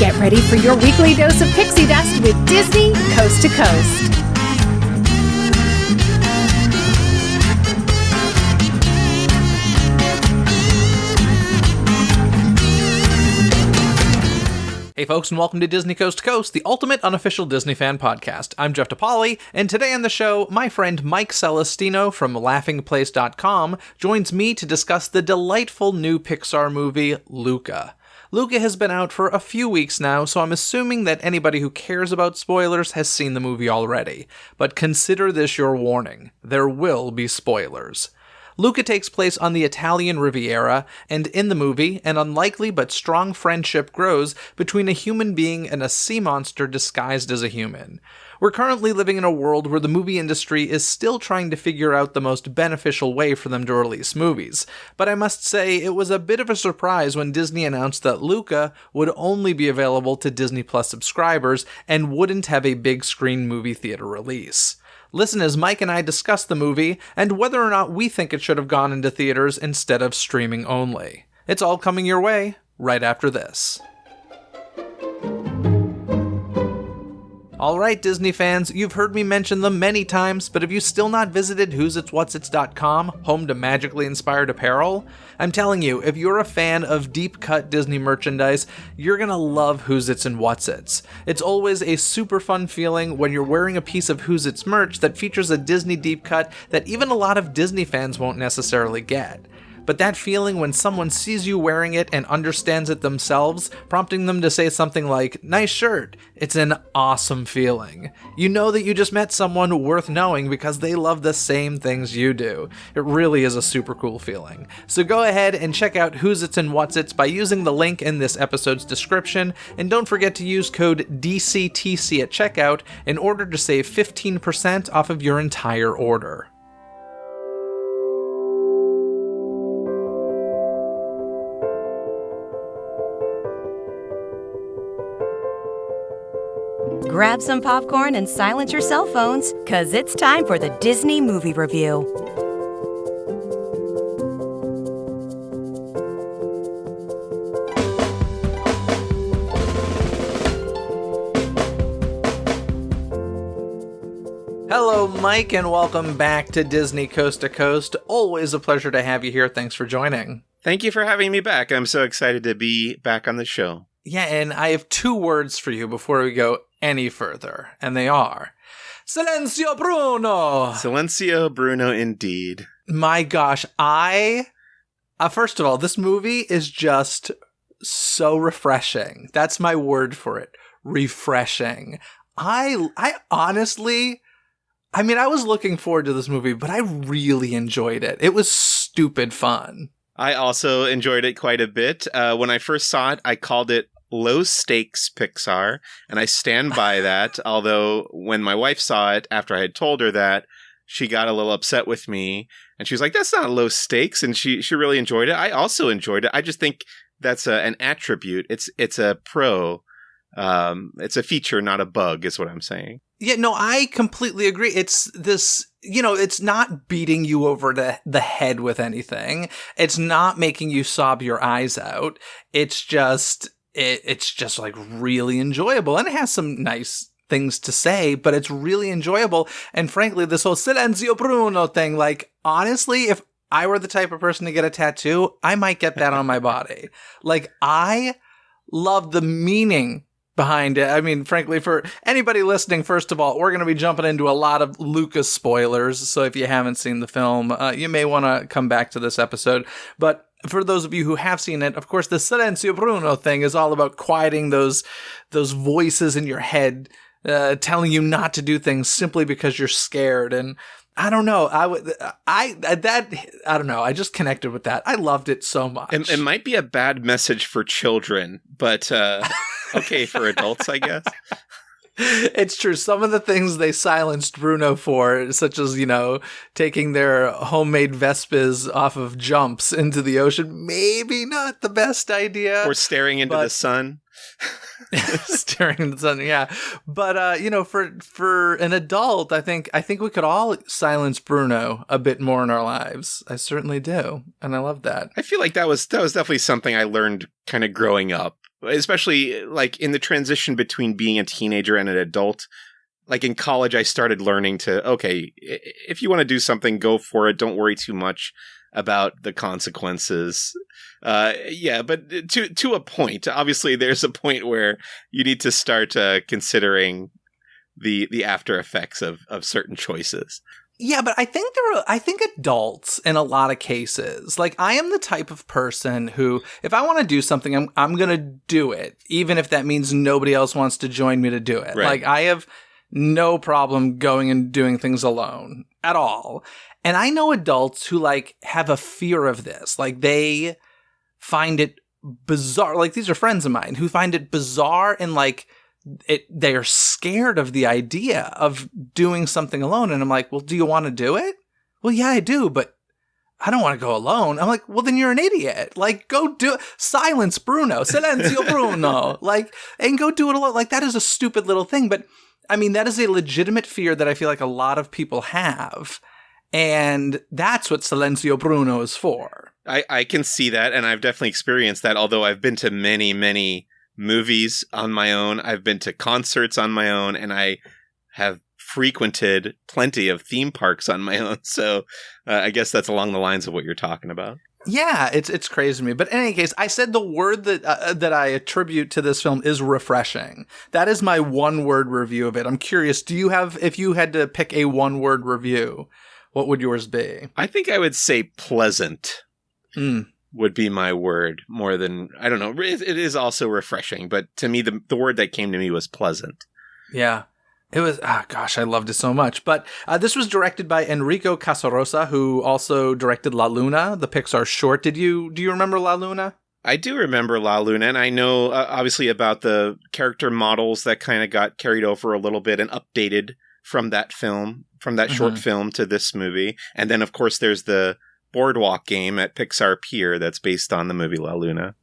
Get ready for your weekly dose of pixie dust with Disney Coast to Coast. Hey folks, and welcome to Disney Coast to Coast, the ultimate unofficial Disney fan podcast. I'm Jeff DePauli, and today on the show, my friend Mike Celestino from LaughingPlace.com joins me to discuss the delightful new Pixar movie, Luca. Luca has been out for a few weeks now, so I'm assuming that anybody who cares about spoilers has seen the movie already. But consider this your warning. There will be spoilers. Luca takes place on the Italian Riviera, and in the movie, an unlikely but strong friendship grows between a human being and a sea monster disguised as a human. We're currently living in a world where the movie industry is still trying to figure out the most beneficial way for them to release movies, but I must say it was a bit of a surprise when Disney announced that Luca would only be available to Disney Plus subscribers and wouldn't have a big screen movie theater release. Listen as Mike and I discuss the movie and whether or not we think it should have gone into theaters instead of streaming only. It's all coming your way right after this. Alright Disney fans, you've heard me mention them many times, but have you still not visited whositswhatsits.com, home to magically inspired apparel? I'm telling you, if you're a fan of deep-cut Disney merchandise, you're gonna love Who's Its and What's Its. It's always a super fun feeling when you're wearing a piece of Who's Its merch that features a Disney deep cut that even a lot of Disney fans won't necessarily get. But that feeling when someone sees you wearing it and understands it themselves, prompting them to say something like, "Nice shirt," it's an awesome feeling. You know that you just met someone worth knowing because they love the same things you do. It really is a super cool feeling. So go ahead and check out Who's Its and What's Its by using the link in this episode's description, and don't forget to use code DCTC at checkout in order to save 15% off of your entire order. Grab some popcorn and silence your cell phones, 'cause it's time for the Disney Movie Review. Hello, Mike, and welcome back to Disney Coast to Coast. Always a pleasure to have you here. Thanks for joining. Thank you for having me back. I'm so excited to be back on the show. Yeah, and I have two words for you before we go any further, and they are Silenzio Bruno! Silenzio Bruno, indeed. My gosh, first of all, this movie is just so refreshing. That's my word for it. Refreshing. I honestly, I was looking forward to this movie, but I really enjoyed it. It was stupid fun. I also enjoyed it quite a bit. When I first saw it, I called it low stakes Pixar, and I stand by that. Although when my wife saw it, after I had told her that, she got a little upset with me, and she was like, "That's not low stakes," and she really enjoyed it. I also enjoyed it. I just think that's an attribute. It's a pro. It's a feature, not a bug, is what I'm saying. Yeah, no, I completely agree. It's this, it's not beating you over the head with anything. It's not making you sob your eyes out. It's just like really enjoyable, and it has some nice things to say, but it's really enjoyable. And frankly, this whole Silenzio Bruno thing, like, honestly, if I were the type of person to get a tattoo, I might get that on my body. Like, I love the meaning behind it. Frankly, for anybody listening, first of all, we're going to be jumping into a lot of Luca spoilers, so if you haven't seen the film, you may want to come back to this episode. But for those of you who have seen it, of course, the Silenzio Bruno thing is all about quieting those voices in your head, telling you not to do things simply because you're scared. And I don't know. I don't know. I just connected with that. I loved it so much. It might be a bad message for children, but okay for adults, I guess. It's true. Some of the things they silenced Bruno for, such as, taking their homemade Vespas off of jumps into the ocean, maybe not the best idea. Or staring into the sun. Staring into the sun, yeah. But for an adult, I think we could all silence Bruno a bit more in our lives. I certainly do, and I love that. I feel like that was definitely something I learned kind of growing up. especially like in the transition between being a teenager and an adult. Like in college, I started learning to, okay, if you want to do something, go for it. Don't worry too much about the consequences. But to a point, obviously there's a point where you need to start considering the after effects of certain choices. Yeah, but I think adults in a lot of cases, like I am the type of person who, if I want to do something, I'm going to do it, even if that means nobody else wants to join me to do it. Right. Like I have no problem going and doing things alone at all. And I know adults who like have a fear of this. Like they find it bizarre. Like these are friends of mine who find it bizarre and like they're scared of the idea of doing something alone. And I'm like, well, do you want to do it? Well, yeah, I do, but I don't want to go alone. I'm like, well, then you're an idiot. Like, go do it. Silence, Bruno. Silenzio, Bruno. Like, and go do it alone. Like, that is a stupid little thing. But I mean, that is a legitimate fear that I feel like a lot of people have. And that's what Silenzio Bruno is for. I can see that, and I've definitely experienced that, although I've been to many, many movies on my own. I've been to concerts on my own, and I have frequented plenty of theme parks on my own. So I guess that's along the lines of what you're talking about. Yeah, it's crazy to me. But in any case, I said the word that I attribute to this film is refreshing. That is my one-word review of it. I'm curious, do you have, if you had to pick a one-word review, what would yours be? I think I would say pleasant would be my word more than, I don't know. It is also refreshing, but to me, the word that came to me was pleasant. Yeah. It was, gosh, I loved it so much. But this was directed by Enrico Casarosa, who also directed La Luna, the Pixar short. Do you remember La Luna? I do remember La Luna, and I know obviously about the character models that kind of got carried over a little bit and updated from that film, from that short film to this movie. And then, of course, there's the boardwalk game at Pixar Pier that's based on the movie La Luna.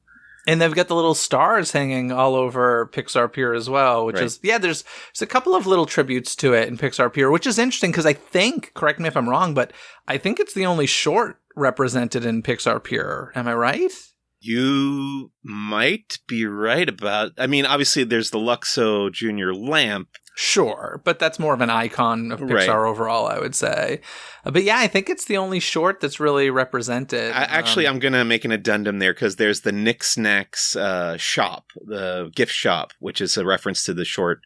And they've got the little stars hanging all over Pixar Pier as well, which is, there's a couple of little tributes to it in Pixar Pier, which is interesting because I think, correct me if I'm wrong, but I think it's the only short represented in Pixar Pier. Am I right? You might be right about, I mean, obviously there's the Luxo Junior lamp. Sure, but that's more of an icon of Pixar overall, I would say. But yeah, I think it's the only short that's really represented. I'm going to make an addendum there because there's the Nick Snacks shop, the gift shop, which is a reference to the short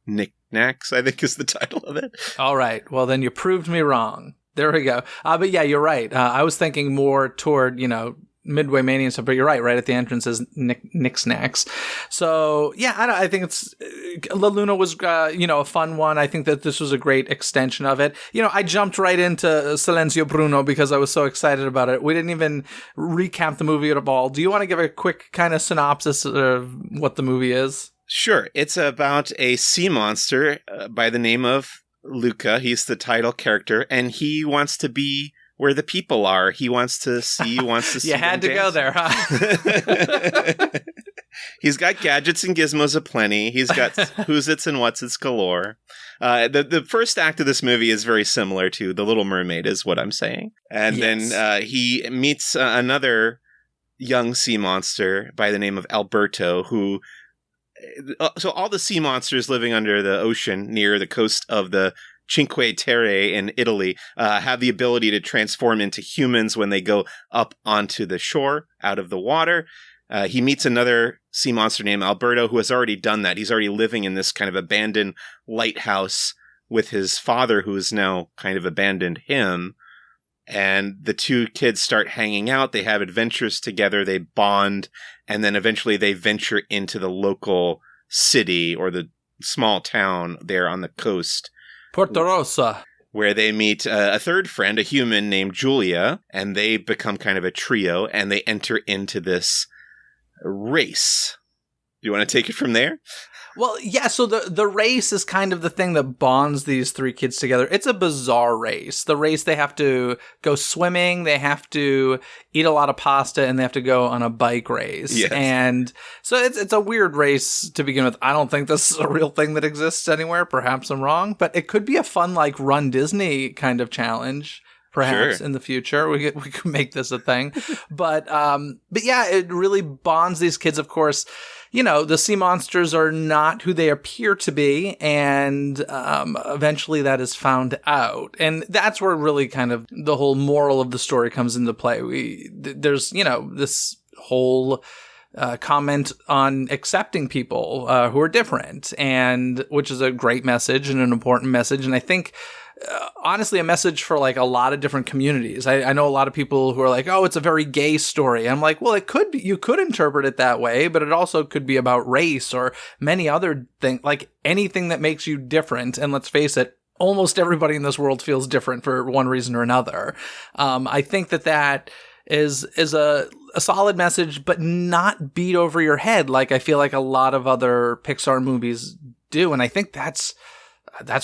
Nick Knacks, I think is the title of it. All right. Well, then you proved me wrong. There we go. But yeah, you're right. I was thinking more toward, Midway Mania and stuff, but you're right at the entrance is Nick Snacks. So yeah, I think it's La Luna was a fun one. I think that this was a great extension of it. I jumped right into Silenzio Bruno because I was so excited about it. We didn't even recap the movie at all. Do you want to give a quick kind of synopsis of what the movie is? Sure. It's about a sea monster by the name of Luca. He's the title character, and he wants to be where the people are. He wants to see. You had to go there, huh? He's got gadgets and gizmos aplenty. He's got who's its and what's its galore. The first act of this movie is very similar to The Little Mermaid, is what I'm saying. And then he meets another young sea monster by the name of Alberto, who. So all the sea monsters living under the ocean near the coast of the Cinque Terre in Italy have the ability to transform into humans when they go up onto the shore, out of the water. He meets another sea monster named Alberto who has already done that. He's already living in this kind of abandoned lighthouse with his father, who has now kind of abandoned him. And the two kids start hanging out. They have adventures together. They bond. And then eventually they venture into the local city or the small town there on the coast. Porto Rosa. Where they meet a third friend, a human named Julia, and they become kind of a trio, and they enter into this race. Do you want to take it from there? Well, yeah, so the race is kind of the thing that bonds these three kids together. It's a bizarre race. The race, they have to go swimming, they have to eat a lot of pasta, and they have to go on a bike race. Yes. And so it's a weird race to begin with. I don't think this is a real thing that exists anywhere. Perhaps I'm wrong, but it could be a fun, like, Run Disney kind of challenge. perhaps Sure. in the future. We could make this a thing. But yeah, it really bonds these kids. Of course, you know, the sea monsters are not who they appear to be, and eventually that is found out. And that's where really kind of the whole moral of the story comes into play. There's, you know, this whole comment on accepting people who are different, and which is a great message and an important message. And I think honestly, a message for like a lot of different communities. I know a lot of people who are like, oh, it's a very gay story. And I'm like, well, it could be, you could interpret it that way, but it also could be about race or many other things, like anything that makes you different. And let's face it, almost everybody in this world feels different for one reason or another. I think that is a solid message, but not beat over your head like I feel like a lot of other Pixar movies do. And I think that's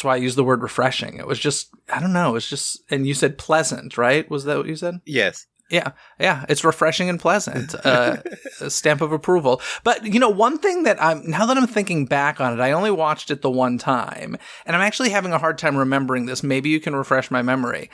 why I use the word refreshing. It was just, I don't know, it's just, and you said pleasant, right? Was that what you said? Yes. Yeah, it's refreshing and pleasant. A stamp of approval. But, you know, one thing that now that I'm thinking back on it, I only watched it the one time, and I'm actually having a hard time remembering this. Maybe you can refresh my memory.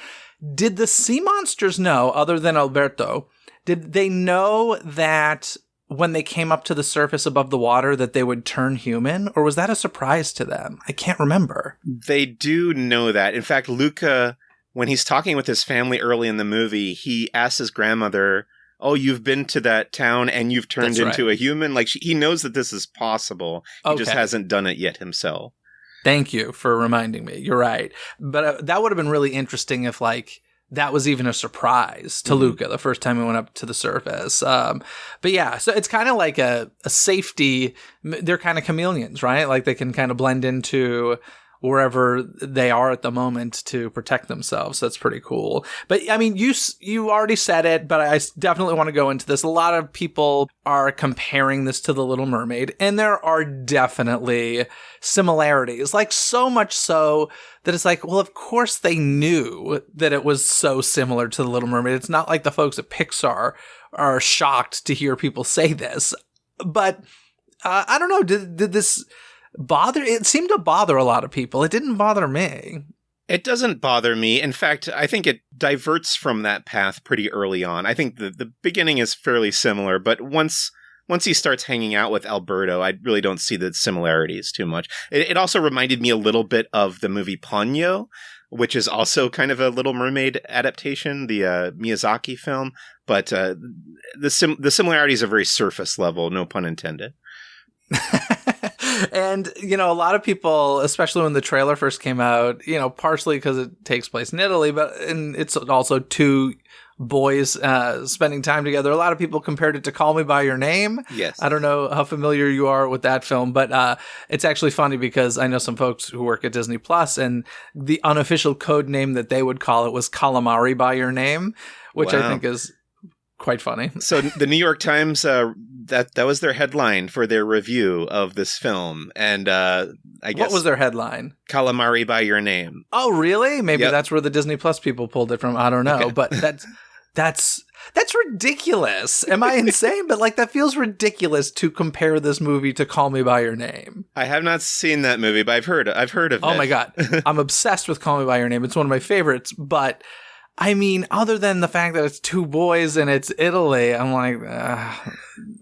Did the sea monsters know, other than Alberto, did they know that when they came up to the surface above the water that they would turn human, or was that a surprise to them? I can't remember. They do know that. In fact, Luca, when he's talking with his family early in the movie, he asks his grandmother, oh, you've been to that town and you've turned into a human? Like, he knows that this is possible. He just hasn't done it yet himself. Thank you for reminding me. You're right. But that would have been really interesting if, like, that was even a surprise to Luca the first time he went up to the surface. But yeah, so it's kind of like a safety. They're kind of chameleons, right? Like they can kind of blend into wherever they are at the moment to protect themselves. So that's pretty cool. But I mean, you already said it, but I definitely want to go into this. A lot of people are comparing this to The Little Mermaid, and there are definitely similarities, like so much so that it's like, well, of course they knew that it was so similar to The Little Mermaid. It's not like the folks at Pixar are shocked to hear people say this. But I don't know, did this bother? It seemed to bother a lot of people. It didn't bother me. It doesn't bother me. In fact, I think it diverts from that path pretty early on. I think the beginning is fairly similar, but once he starts hanging out with Alberto, I really don't see the similarities too much. It also reminded me a little bit of the movie Ponyo, which is also kind of a Little Mermaid adaptation, the Miyazaki film. But the similarities are very surface level, no pun intended. And, you know, a lot of people, especially when the trailer first came out, you know, partially because it takes place in Italy, and it's also two boys spending time together. A lot of people compared it to Call Me By Your Name. Yes. I don't know how familiar you are with that film, but it's actually funny because I know some folks who work at Disney Plus, and the unofficial code name that they would call it was Calamari By Your Name, which I think is quite funny. So the New York Times, that was their headline for their review of this film. And I guess... What was their headline? Calamari By Your Name. Oh, really? Maybe that's where the Disney Plus people pulled it from. I don't know. Okay. But that's ridiculous. Am I insane? But like, that feels ridiculous to compare this movie to Call Me By Your Name. I have not seen that movie, but I've heard of it. Oh my God. I'm obsessed with Call Me By Your Name. It's one of my favorites, but I mean, other than the fact that it's two boys and it's Italy, I'm like,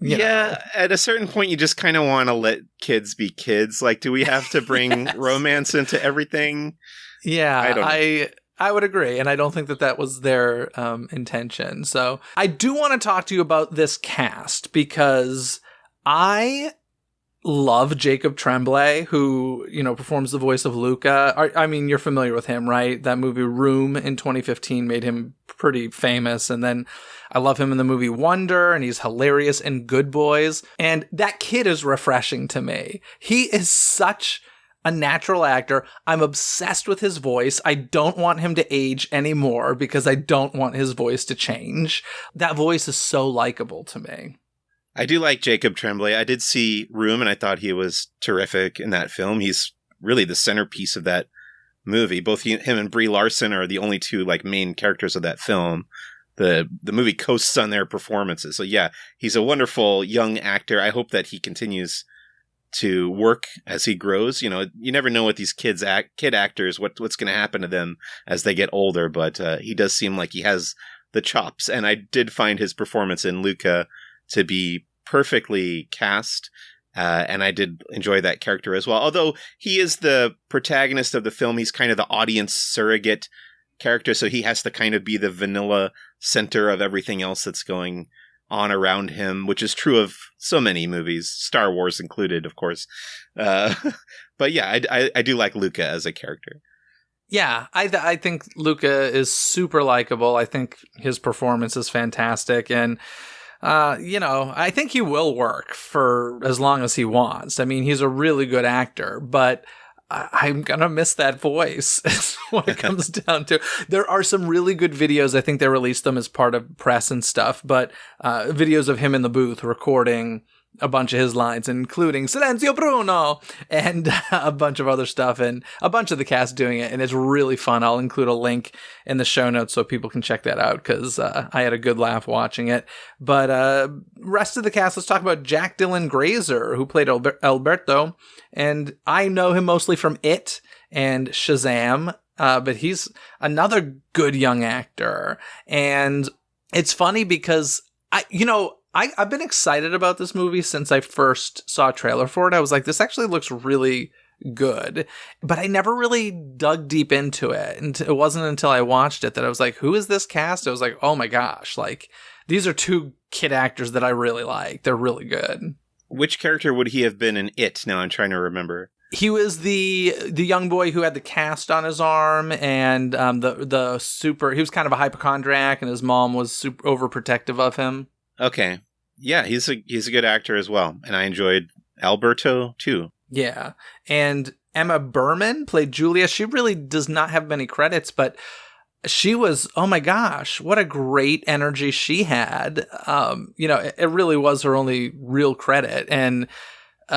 yeah, at a certain point, you just kind of want to let kids be kids. Like, do we have to bring romance into everything? Yeah, I don't know. I would agree, and I don't think that was their intention. So I do want to talk to you about this cast because I love Jacob Tremblay, who, you know, performs the voice of Luca. I mean, you're familiar with him, right? That movie Room in 2015 made him pretty famous. And then I love him in the movie Wonder, and he's hilarious in Good Boys. And that kid is refreshing to me. He is such a natural actor. I'm obsessed with his voice. I don't want him to age anymore because I don't want his voice to change. That voice is so likable to me. I do like Jacob Tremblay. I did see Room, and I thought he was terrific in that film. He's really the centerpiece of that movie. Both him and Brie Larson are the only two like main characters of that film. The movie coasts on their performances. So yeah, he's a wonderful young actor. I hope that he continues to work as he grows. You know, you never know with these kid actors what's going to happen to them as they get older, but he does seem like he has the chops. And I did find his performance in Luca to be perfectly cast. And I did enjoy that character as well. Although he is the protagonist of the film, he's kind of the audience surrogate character, so he has to kind of be the vanilla center of everything else that's going on around him, which is true of so many movies, Star Wars included, of course. But yeah, I do like Luca as a character. Yeah, I think Luca is super likable. I think his performance is fantastic. And, I think he will work for as long as he wants. I mean, he's a really good actor, but I'm going to miss that voice is what it comes down to. There are some really good videos. I think they released them as part of press and stuff, but videos of him in the booth recording a bunch of his lines, including Silenzio Bruno and a bunch of other stuff, and a bunch of the cast doing it. And it's really fun. I'll include a link in the show notes so people can check that out, because I had a good laugh watching it. But rest of the cast, let's talk about Jack Dylan Grazer, who played Alberto. And I know him mostly from It and Shazam, but he's another good young actor. And it's funny because I've been excited about this movie since I first saw a trailer for it. I was like, this actually looks really good, but I never really dug deep into it. And it wasn't until I watched it that I was like, who is this cast? I was like, oh my gosh, like these are two kid actors that I really like. They're really good. Which character would he have been in It? Now I'm trying to remember. He was the young boy who had the cast on his arm, and he was kind of a hypochondriac, and his mom was super overprotective of him. Okay. Yeah, he's a good actor as well. And I enjoyed Alberto too. Yeah. And Emma Berman played Julia. She really does not have many credits, but she was, oh my gosh, what a great energy she had. It really was her only real credit. And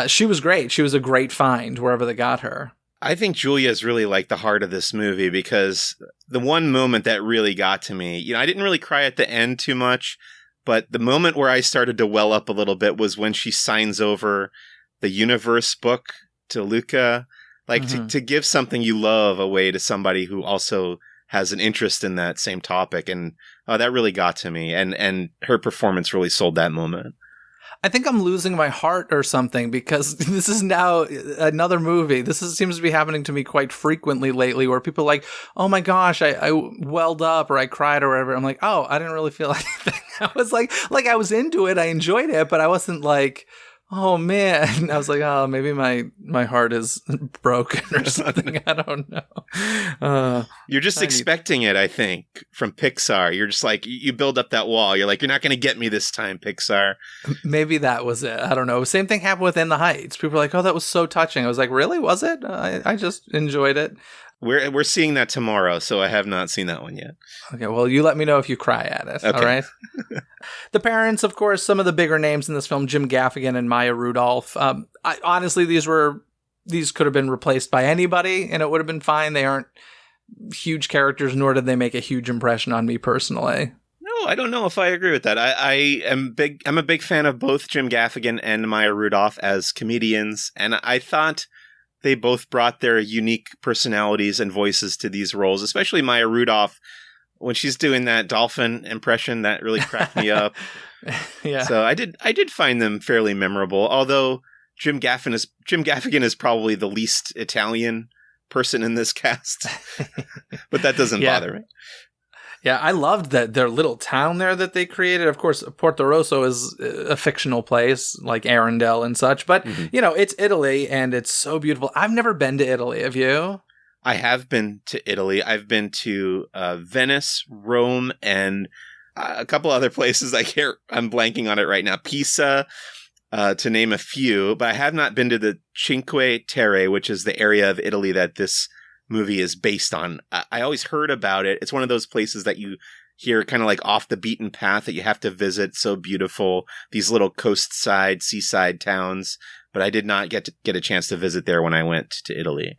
she was great. She was a great find wherever they got her. I think Julia is really like the heart of this movie, because the one moment that really got to me, I didn't really cry at the end too much. But the moment where I started to well up a little bit was when she signs over the universe book to Luca, like to give something you love away to somebody who also has an interest in that same topic. And that really got to me. And her performance really sold that moment. I think I'm losing my heart or something, because this is now another movie. Seems to be happening to me quite frequently lately, where people are like, oh my gosh, I welled up or I cried or whatever. I'm like, oh, I didn't really feel anything. I was like I was into it. I enjoyed it, but I wasn't like, oh man. I was like, oh, maybe my heart is broken or something. I don't know. You're just expecting it, I think, from Pixar. You're just like, you build up that wall. You're like, you're not going to get me this time, Pixar. Maybe that was it. I don't know. Same thing happened with In the Heights. People were like, oh, that was so touching. I was like, really? Was it? I just enjoyed it. We're seeing that tomorrow, so I have not seen that one yet. Okay, well, you let me know if you cry at it, okay. All right? The parents, of course, some of the bigger names in this film, Jim Gaffigan and Maya Rudolph. Honestly, these could have been replaced by anybody, and it would have been fine. They aren't huge characters, nor did they make a huge impression on me personally. No, I don't know if I agree with that. I'm a big fan of both Jim Gaffigan and Maya Rudolph as comedians, and I thought they both brought their unique personalities and voices to these roles, especially Maya Rudolph. When she's doing that dolphin impression, that really cracked me up. Yeah. So I did find them fairly memorable, although Jim Gaffigan is probably the least Italian person in this cast. But that doesn't bother me. Yeah, I loved that their little town there that they created. Of course, Porto Rosso is a fictional place like Arendelle and such, but it's Italy and it's so beautiful. I've never been to Italy. Have you? I have been to Italy. I've been to Venice, Rome, and a couple other places. I'm blanking on it right now. Pisa, to name a few, but I have not been to the Cinque Terre, which is the area of Italy that this movie is based on. I always heard about it. It's one of those places that you hear kind of like off the beaten path that you have to visit. So beautiful. These little seaside towns. But I did not get a chance to visit there when I went to Italy.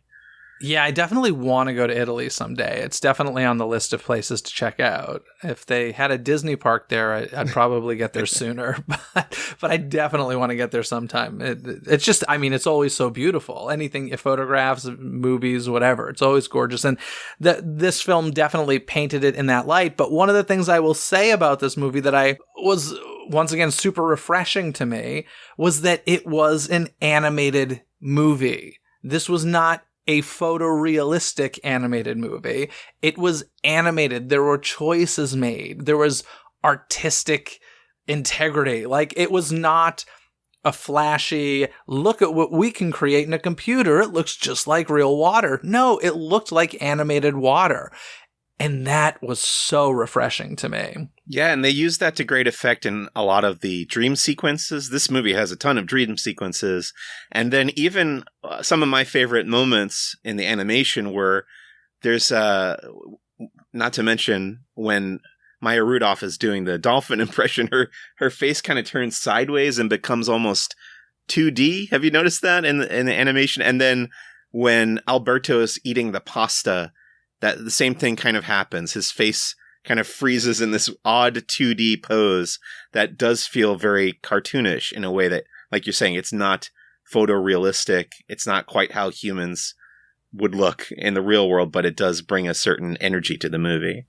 Yeah, I definitely want to go to Italy someday. It's definitely on the list of places to check out. If they had a Disney park there, I'd probably get there sooner. But I definitely want to get there sometime. It's just, I mean, it's always so beautiful. Anything, photographs, movies, whatever, it's always gorgeous. And this film definitely painted it in that light. But one of the things I will say about this movie that I was, once again, super refreshing to me was that it was an animated movie. This was not a photorealistic animated movie. It was animated. There were choices made. There was artistic integrity. Like, it was not a flashy, look at what we can create in a computer. It looks just like real water. No, it looked like animated water. And that was so refreshing to me. Yeah, and they used that to great effect in a lot of the dream sequences. This movie has a ton of dream sequences. And then even some of my favorite moments in the animation were there's, not to mention when Maya Rudolph is doing the dolphin impression, her face kind of turns sideways and becomes almost 2D. Have you noticed that in the animation? And then when Alberto is eating the pasta, that the same thing kind of happens. His face kind of freezes in this odd 2D pose that does feel very cartoonish in a way that, like you're saying, it's not photorealistic. It's not quite how humans would look in the real world, but it does bring a certain energy to the movie.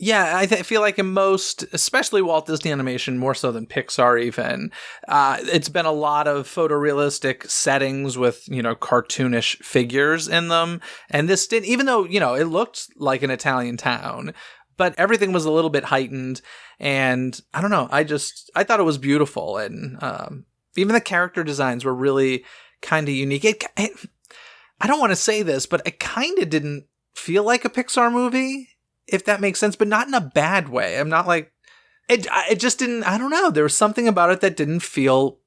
Yeah, I feel like in most, especially Walt Disney Animation, more so than Pixar even, it's been a lot of photorealistic settings with, cartoonish figures in them. And this didn't, even though, it looked like an Italian town, but everything was a little bit heightened. And I don't know, I thought it was beautiful. And even the character designs were really kind of unique. I don't want to say this, but it kind of didn't feel like a Pixar movie, if that makes sense, but not in a bad way. I'm not like, it just didn't, I don't know. There was something about it that didn't feel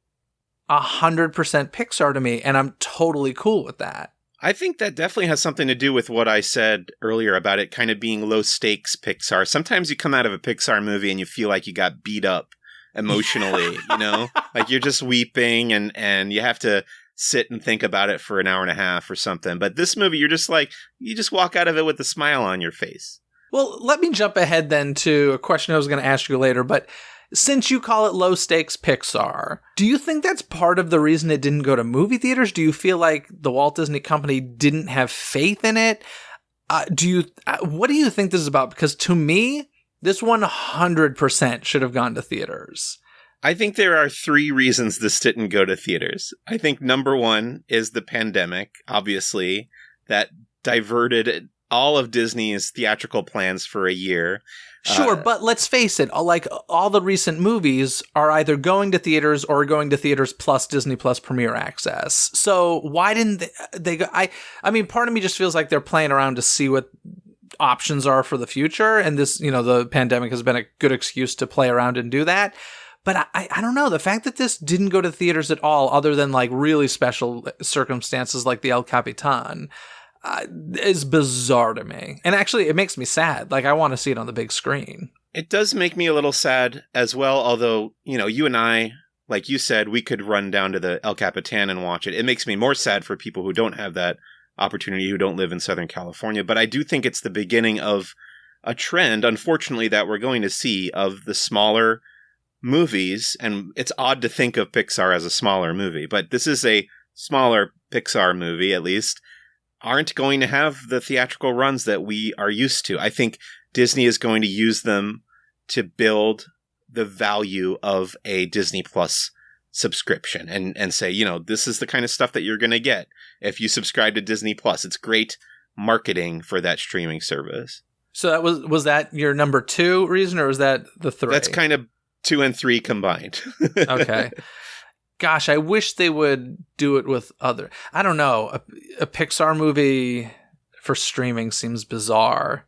100% Pixar to me, and I'm totally cool with that. I think that definitely has something to do with what I said earlier about it kind of being low stakes Pixar. Sometimes you come out of a Pixar movie and you feel like you got beat up emotionally, like you're just weeping and you have to sit and think about it for an hour and a half or something. But this movie, you're just like, you just walk out of it with a smile on your face. Well, let me jump ahead then to a question I was going to ask you later, but since you call it low stakes Pixar, do you think that's part of the reason it didn't go to movie theaters? Do you feel like the Walt Disney Company didn't have faith in it? What do you think this is about? Because to me, this 100% should have gone to theaters. I think there are 3 reasons this didn't go to theaters. I think number 1 is the pandemic, obviously, that diverted all of Disney's theatrical plans for a year. Sure, but let's face it, like all the recent movies are either going to theaters or going to theaters plus Disney Plus Premier Access. So why didn't they go? I mean, part of me just feels like they're playing around to see what options are for the future. And this, the pandemic has been a good excuse to play around and do that. But I don't know. The fact that this didn't go to theaters at all, other than like really special circumstances like the El Capitan, is bizarre to me. And actually, it makes me sad. Like, I want to see it on the big screen. It does make me a little sad as well, although, you and I, like you said, we could run down to the El Capitan and watch it. It makes me more sad for people who don't have that opportunity, who don't live in Southern California. But I do think it's the beginning of a trend, unfortunately, that we're going to see of the smaller movies. And it's odd to think of Pixar as a smaller movie, but this is a smaller Pixar movie, at least, aren't going to have the theatrical runs that we are used to. I think Disney is going to use them to build the value of a Disney Plus subscription and say, this is the kind of stuff that you're going to get if you subscribe to Disney Plus. It's great marketing for that streaming service. So that was that your number 2 reason, or was that the 3? That's kind of 2 and 3 combined. Okay. Gosh, I wish they would do it with other. I don't know. A Pixar movie for streaming seems bizarre.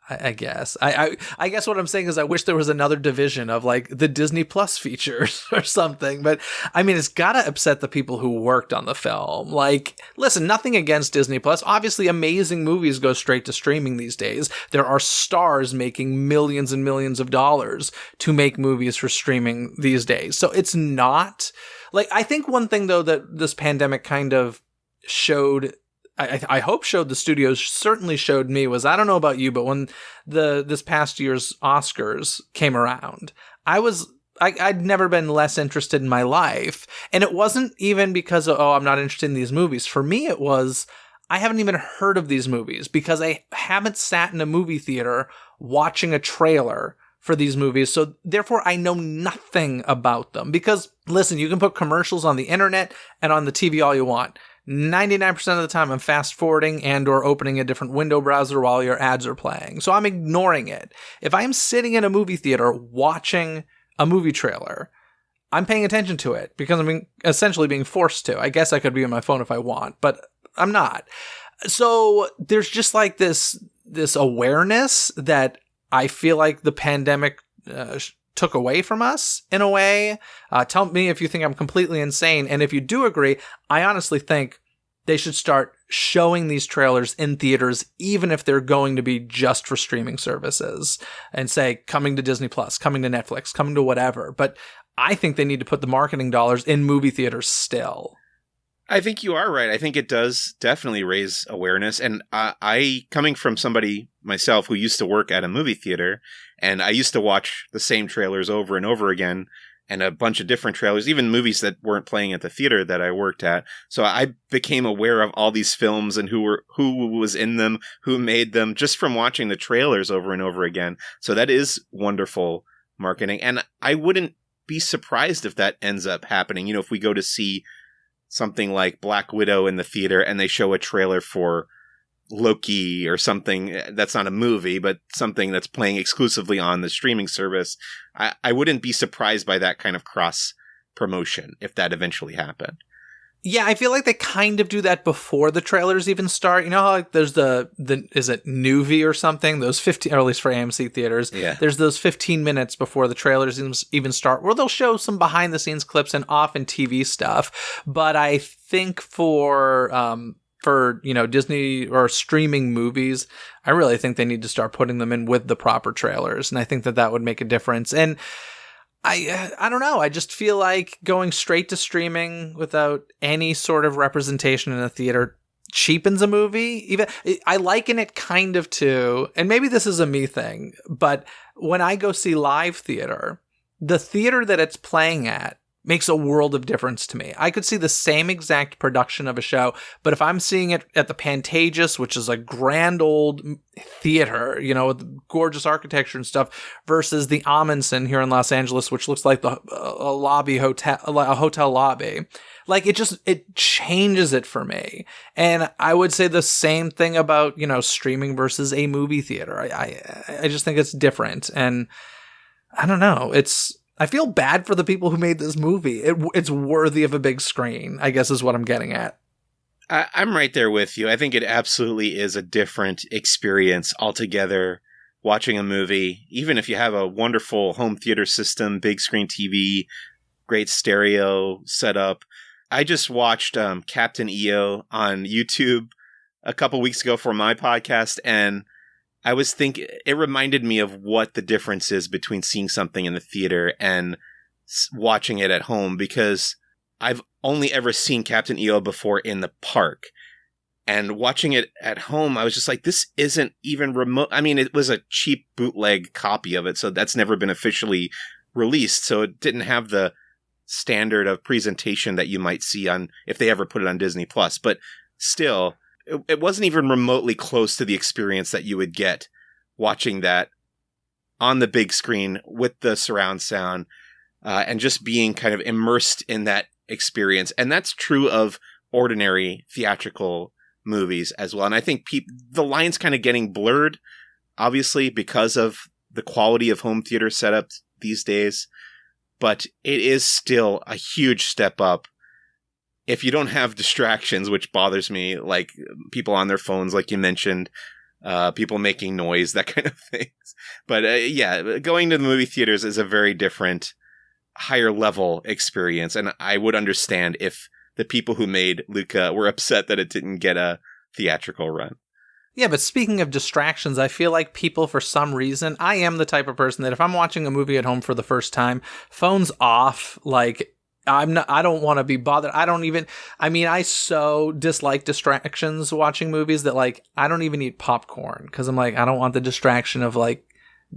I guess. I guess what I'm saying is I wish there was another division of like the Disney Plus features or something. But I mean, it's gotta upset the people who worked on the film. Like, listen, nothing against Disney Plus. Obviously, amazing movies go straight to streaming these days. There are stars making millions and millions of dollars to make movies for streaming these days. So it's not like, I think one thing though that this pandemic kind of showed I hope showed the studios, certainly showed me, was, I don't know about you, but when this past year's Oscars came around, I'd never been less interested in my life. And it wasn't even because of, I'm not interested in these movies. For me, it was, I haven't even heard of these movies because I haven't sat in a movie theater watching a trailer for these movies. So therefore, I know nothing about them. Because, listen, you can put commercials on the internet and on the TV all you want. 99% of the time, I'm fast forwarding and or opening a different window browser while your ads are playing. So I'm ignoring it. If I'm sitting in a movie theater watching a movie trailer, I'm paying attention to it because I'm essentially being forced to. I guess I could be on my phone if I want, but I'm not. So there's just like this awareness that I feel like the pandemic took away from us in a way. Tell me if you think I'm completely insane. And if you do agree, I honestly think they should start showing these trailers in theaters, even if they're going to be just for streaming services, and say, coming to Disney Plus, coming to Netflix, coming to whatever. But I think they need to put the marketing dollars in movie theaters still. I think you are right. I think it does definitely raise awareness. And I, coming from somebody myself who used to work at a movie theater, and I used to watch the same trailers over and over again, and a bunch of different trailers, even movies that weren't playing at the theater that I worked at. So I became aware of all these films and who was in them, who made them, just from watching the trailers over and over again. So that is wonderful marketing. And I wouldn't be surprised if that ends up happening. You know, if we go to see something like Black Widow in the theater and they show a trailer for Loki or something that's not a movie, but something that's playing exclusively on the streaming service, I wouldn't be surprised by that kind of cross promotion if that eventually happened. Yeah, I feel like they kind of do that before the trailers even start. You know how like there's the is it Nuvi or something? Those 15, or at least for AMC theaters. Yeah. There's those 15 minutes before the trailers even start where they'll show some behind the scenes clips and often TV stuff. But I think for Disney or streaming movies, I really think they need to start putting them in with the proper trailers. And I think that would make a difference. And I don't know. I just feel like going straight to streaming without any sort of representation in a theater cheapens a movie. Even I liken it kind of to, and maybe this is a me thing, but when I go see live theater, the theater that it's playing at makes a world of difference to me. I could see the same exact production of a show, but if I'm seeing it at the Pantages, which is a grand old theater, with gorgeous architecture and stuff, versus the Amundsen here in Los Angeles, which looks like a hotel lobby, like it changes it for me. And I would say the same thing about, streaming versus a movie theater. I just think it's different. And I don't know. I feel bad for the people who made this movie. It's worthy of a big screen, I guess is what I'm getting at. I'm right there with you. I think it absolutely is a different experience altogether watching a movie, even if you have a wonderful home theater system, big screen TV, great stereo setup. I just watched Captain EO on YouTube a couple weeks ago for my podcast, and I was thinking, it reminded me of what the difference is between seeing something in the theater and watching it at home, because I've only ever seen Captain EO before in the park. And watching it at home, I was just like, this isn't even remote. I mean, it was a cheap bootleg copy of it, so that's never been officially released. So it didn't have the standard of presentation that you might see on, if they ever put it on Disney Plus. But still, it wasn't even remotely close to the experience that you would get watching that on the big screen with the surround sound and just being kind of immersed in that experience. And that's true of ordinary theatrical movies as well. And I think the line's kind of getting blurred, obviously, because of the quality of home theater setups these days. But it is still a huge step up if you don't have distractions, which bothers me, like people on their phones, like you mentioned, people making noise, that kind of things. But going to the movie theaters is a very different, higher level experience. And I would understand if the people who made Luca were upset that it didn't get a theatrical run. Yeah, but speaking of distractions, I feel like people, for some reason, I am the type of person that if I'm watching a movie at home for the first time, phone's off, like I don't want to be bothered. I so dislike distractions watching movies that like, I don't even eat popcorn because I'm like, I don't want the distraction of like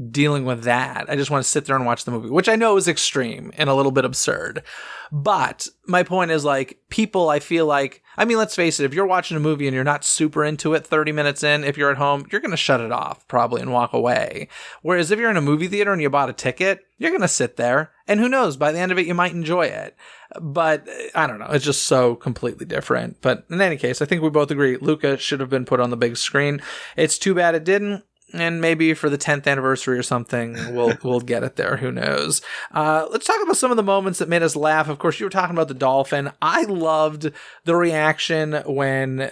dealing with that. I just want to sit there and watch the movie, which I know is extreme and a little bit absurd. But my point is like, people, I feel like, I mean, let's face it, if you're watching a movie and you're not super into it 30 minutes in, if you're at home, you're going to shut it off probably and walk away. Whereas if you're in a movie theater and you bought a ticket, you're going to sit there and who knows, by the end of it, you might enjoy it. But I don't know. It's just so completely different. But in any case, I think we both agree Luca should have been put on the big screen. It's too bad it didn't. And maybe for the 10th anniversary or something, we'll get it there. Who knows? Let's talk about some of the moments that made us laugh. Of course, you were talking about the dolphin. I loved the reaction when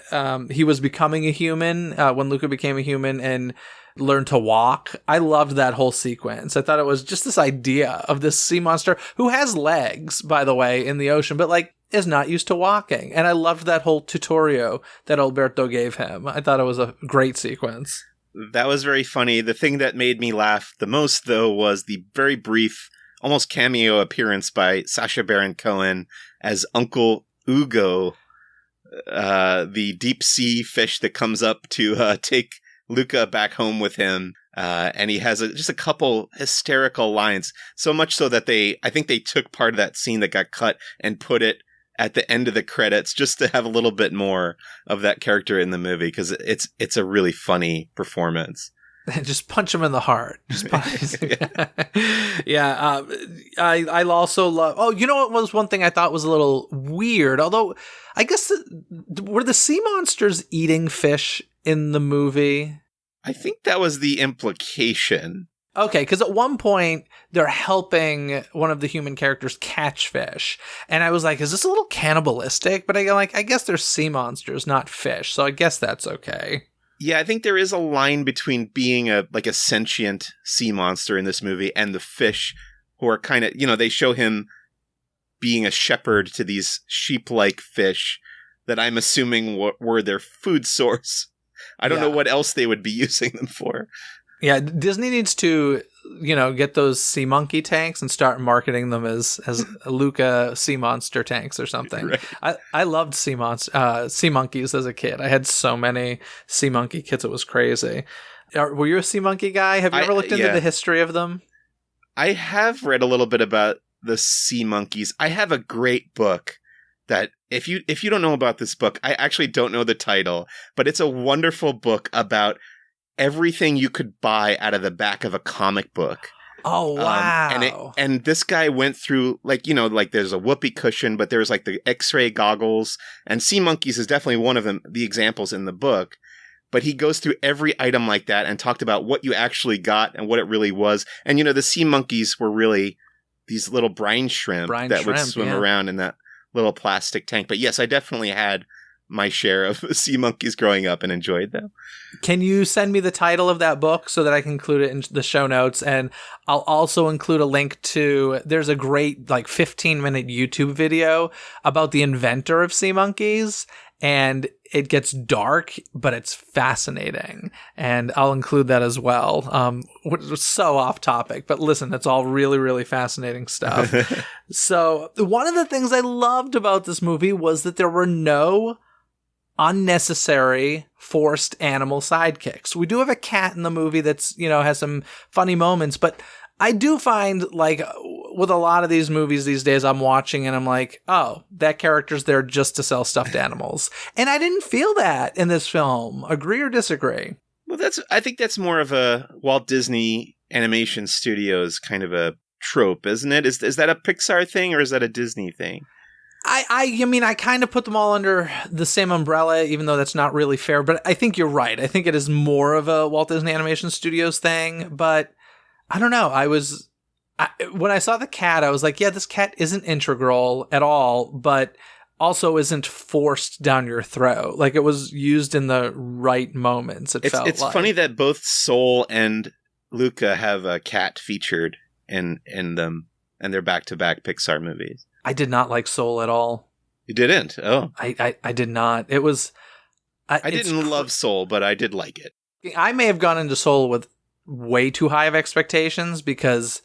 he was becoming a human, when Luca became a human and learned to walk. I loved that whole sequence. I thought it was just this idea of this sea monster who has legs, by the way, in the ocean, but like is not used to walking. And I loved that whole tutorial that Alberto gave him. I thought it was a great sequence. That was very funny. The thing that made me laugh the most, though, was the very brief, almost cameo appearance by Sacha Baron Cohen as Uncle Ugo, the deep sea fish that comes up to take Luca back home with him. And he has just a couple hysterical lines, so much so that I think they took part of that scene that got cut and put it at the end of the credits just to have a little bit more of that character in the movie, because it's a really funny performance. Just punch him in the heart. Just punch. Yeah. I also love. Oh, you know what was one thing I thought was a little weird? Although I guess were the sea monsters eating fish in the movie? I think that was the implication. Okay, because at one point they're helping one of the human characters catch fish, and I was like, "Is this a little cannibalistic?" But I guess they're sea monsters, not fish, so I guess that's okay. Yeah, I think there is a line between being a sentient sea monster in this movie and the fish, who are kind of, they show him being a shepherd to these sheep-like fish that I'm assuming were their food source. I don't know what else they would be using them for. Yeah, Disney needs to, get those sea monkey tanks and start marketing them as Luca sea monster tanks or something. Right. I loved sea monkeys as a kid. I had so many sea monkey kits, it was crazy. Were you a sea monkey guy? Have you ever looked into the history of them? I have read a little bit about the sea monkeys. I have a great book that if you don't know about this book, I actually don't know the title, but it's a wonderful book about everything you could buy out of the back of a comic book. Oh, wow. And this guy went through, there's a whoopee cushion, but there's the X-ray goggles, and sea monkeys is definitely one of them, the examples in the book. But he goes through every item like that and talked about what you actually got and what it really was. And, the sea monkeys were really these little brine shrimp would swim around in that little plastic tank. But yes, I definitely had my share of sea monkeys growing up and enjoyed them. Can you send me the title of that book so that I can include it in the show notes? And I'll also include a link to, there's a great 15-minute YouTube video about the inventor of sea monkeys, and it gets dark, but it's fascinating. And I'll include that as well. Which was so off topic, but listen, that's all really, really fascinating stuff. So one of the things I loved about this movie was that there were no unnecessary forced animal sidekicks. We do have a cat in the movie that's, has some funny moments, but I do find with a lot of these movies these days I'm watching and I'm like, oh, that character's there just to sell stuffed animals. And I didn't feel that in this film. Agree or disagree? Well, I think that's more of a Walt Disney Animation Studios kind of a trope, isn't it? Is that a Pixar thing or is that a Disney thing? I kind of put them all under the same umbrella, even though that's not really fair. But I think you're right. I think it is more of a Walt Disney Animation Studios thing. But I don't know. When I saw the cat, I was like, yeah, this cat isn't integral at all, but also isn't forced down your throat. It was used in the right moments. It's funny that both Soul and Luca have a cat featured in them, and they're back-to-back Pixar movies. I did not like Soul at all. You didn't? Oh. I did not. It was... I didn't love Soul, but I did like it. I may have gone into Soul with way too high of expectations because,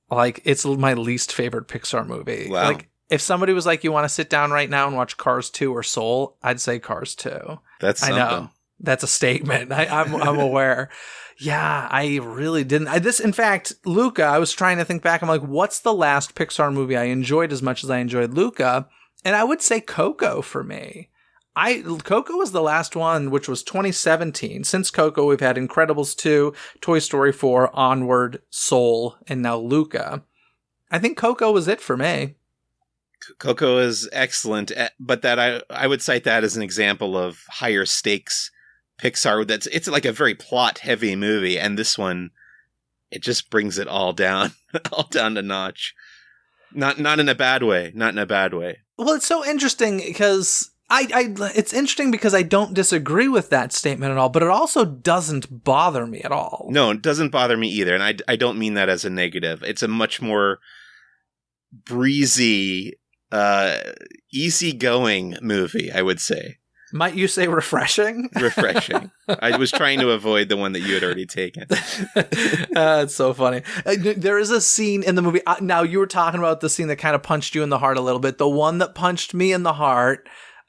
it's my least favorite Pixar movie. Wow. If somebody was like, you want to sit down right now and watch Cars 2 or Soul, I'd say Cars 2. That's I something. know. That's a statement. I'm aware. Yeah, I really didn't. In fact, Luca, I was trying to think back. I'm like, what's the last Pixar movie I enjoyed as much as I enjoyed Luca? And I would say Coco for me. Coco was the last one, which was 2017. Since Coco, we've had Incredibles 2, Toy Story 4, Onward, Soul, and now Luca. I think Coco was it for me. Coco is excellent, but that I would cite that as an example of higher stakes Pixar. It's like a very plot heavy movie, and this one, it just brings it all down, all down to notch. Not in a bad way. Not in a bad way. Well, it's so interesting because it's interesting because I don't disagree with that statement at all, but it also doesn't bother me at all. No, it doesn't bother me either, and I don't mean that as a negative. It's a much more breezy, easygoing movie, I would say. Might you say refreshing? Refreshing. I was trying to avoid the one that you had already taken. It's so funny. There is a scene in the movie. Now, you were talking about the scene that kind of punched you in the heart a little bit. The one that punched me in the heart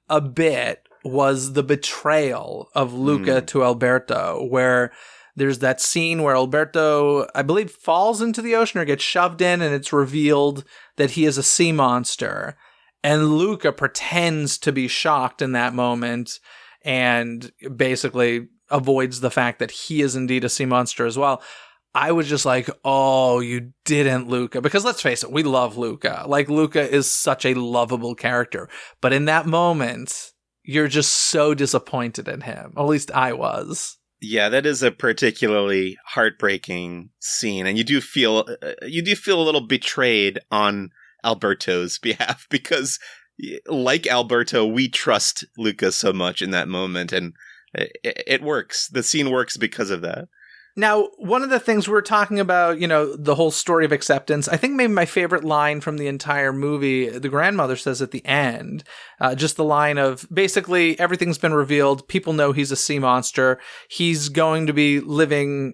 a bit was the betrayal of Luca to Alberto, where there's that scene where Alberto, I believe, falls into the ocean or gets shoved in, and it's revealed that he is a sea monster. And Luca pretends to be shocked in that moment and basically avoids the fact that he is indeed a sea monster as well. I was just like, oh, you didn't, Luca. Because let's face it, we love Luca. Like, Luca is such a lovable character. But in that moment, you're just so disappointed in him. At least I was. Yeah, that is a particularly heartbreaking scene. And you do feel a little betrayed on Alberto's behalf, because like Alberto, we trust Luca so much in that moment, and it works. The scene works because of that. Now, one of the things we were talking about, the whole story of acceptance, I think maybe my favorite line from the entire movie, the grandmother says at the end, just the line of basically everything's been revealed. People know he's a sea monster. He's going to be living,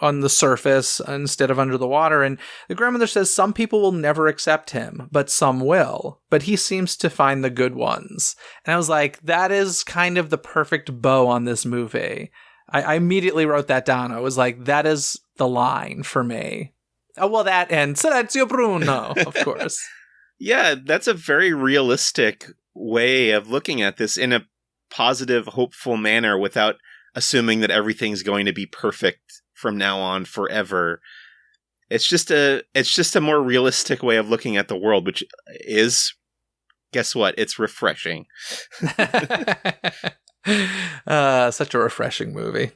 on the surface instead of under the water. And the grandmother says some people will never accept him, but some will. But he seems to find the good ones. And I was like, that is kind of the perfect bow on this movie. I immediately wrote that down. I was like, that is the line for me. Oh, well, that and Silenzio Bruno, of course. Yeah, that's a very realistic way of looking at this in a positive, hopeful manner without assuming that everything's going to be perfect from now on forever. It's just a more realistic way of looking at the world, which is, guess what? It's refreshing. Such a refreshing movie.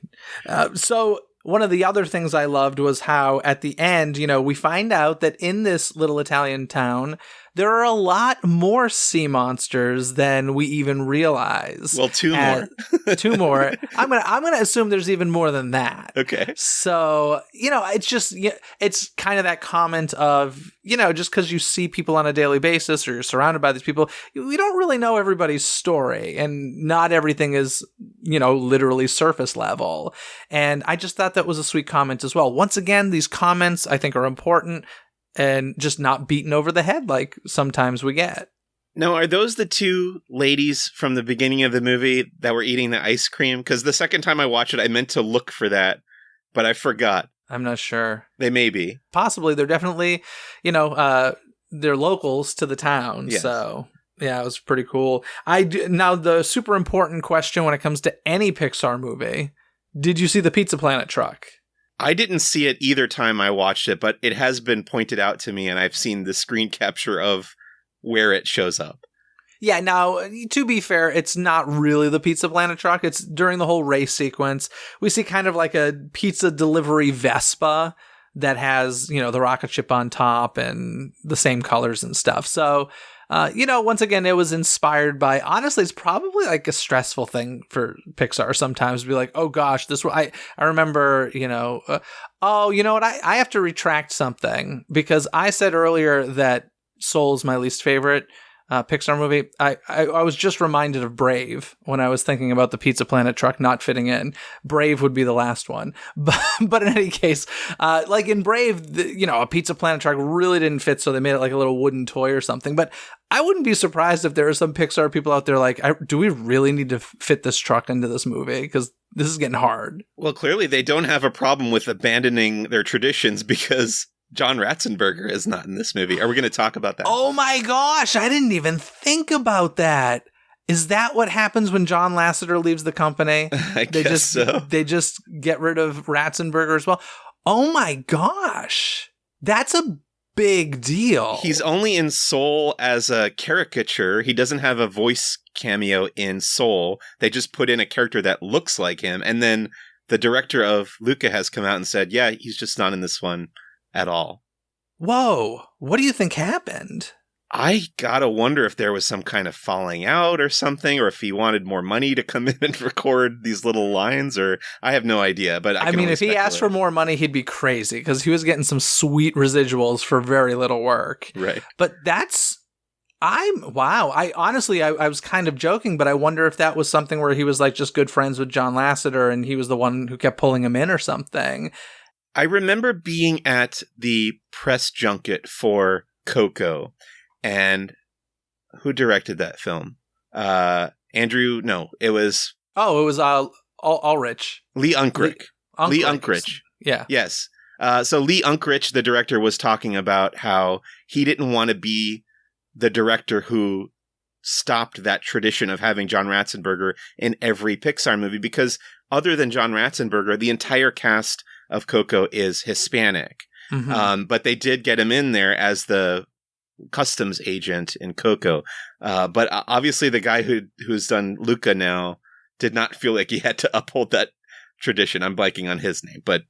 So one of the other things I loved was how at the end, we find out that in this little Italian town, there are a lot more sea monsters than we even realize. Well, two more. Two more. I'm gonna assume there's even more than that. Okay. So, it's just, it's kind of that comment of, just because you see people on a daily basis or you're surrounded by these people, we don't really know everybody's story, and not everything is, literally surface level. And I just thought that was a sweet comment as well. Once again, these comments I think are important and just not beaten over the head like sometimes we get. Now, are those the two ladies from the beginning of the movie that were eating the ice cream? Because the second time I watched it, I meant to look for that, but I forgot. I'm not sure. They may be. Possibly. They're definitely, they're locals to the town. Yes. So, yeah, it was pretty cool. Now, the super important question when it comes to any Pixar movie, did you see the Pizza Planet truck? I didn't see it either time I watched it, but it has been pointed out to me, and I've seen the screen capture of where it shows up. Yeah, now, to be fair, it's not really the Pizza Planet truck. It's during the whole race sequence. We see kind of like a pizza delivery Vespa that has, the rocket ship on top and the same colors and stuff. So, once again, it was inspired by, honestly, it's probably like a stressful thing for Pixar sometimes to be like, oh gosh, I remember, I have to retract something because I said earlier that Soul is my least favorite Pixar movie. I was just reminded of Brave when I was thinking about the Pizza Planet truck not fitting in. Brave would be the last one. But in any case, like in Brave, a Pizza Planet truck really didn't fit, so they made it like a little wooden toy or something. But I wouldn't be surprised if there are some Pixar people out there like, do we really need to fit this truck into this movie? Because this is getting hard. Well, clearly they don't have a problem with abandoning their traditions because John Ratzenberger is not in this movie. Are we going to talk about that? Oh my gosh, I didn't even think about that. Is that what happens when John Lasseter leaves the company? I guess so. They just get rid of Ratzenberger as well. Oh my gosh. That's a big deal. He's only in Soul as a caricature. He doesn't have a voice cameo in Soul. They just put in a character that looks like him. And then the director of Luca has come out and said, yeah, he's just not in this one at all. Whoa. What do you think happened? I gotta wonder if there was some kind of falling out or something, or if he wanted more money to come in and record these little lines, or I have no idea. But I mean, if he asked for more money, he'd be crazy because he was getting some sweet residuals for very little work. Right. But wow. I honestly, I was kind of joking, but I wonder if that was something where he was like just good friends with John Lasseter and he was the one who kept pulling him in or something. I remember being at the press junket for Coco, and who directed that film? Andrew? No, it was. Oh, it was Ulrich. Lee Unkrich. Lee Unkrich. Yeah. Yes. So Lee Unkrich, the director, was talking about how he didn't want to be the director who stopped that tradition of having John Ratzenberger in every Pixar movie because other than John Ratzenberger, the entire cast of Coco is Hispanic. Mm-hmm. But they did get him in there as the customs agent in Coco. But obviously the guy who's done Luca now did not feel like he had to uphold that tradition. I'm blanking on his name, but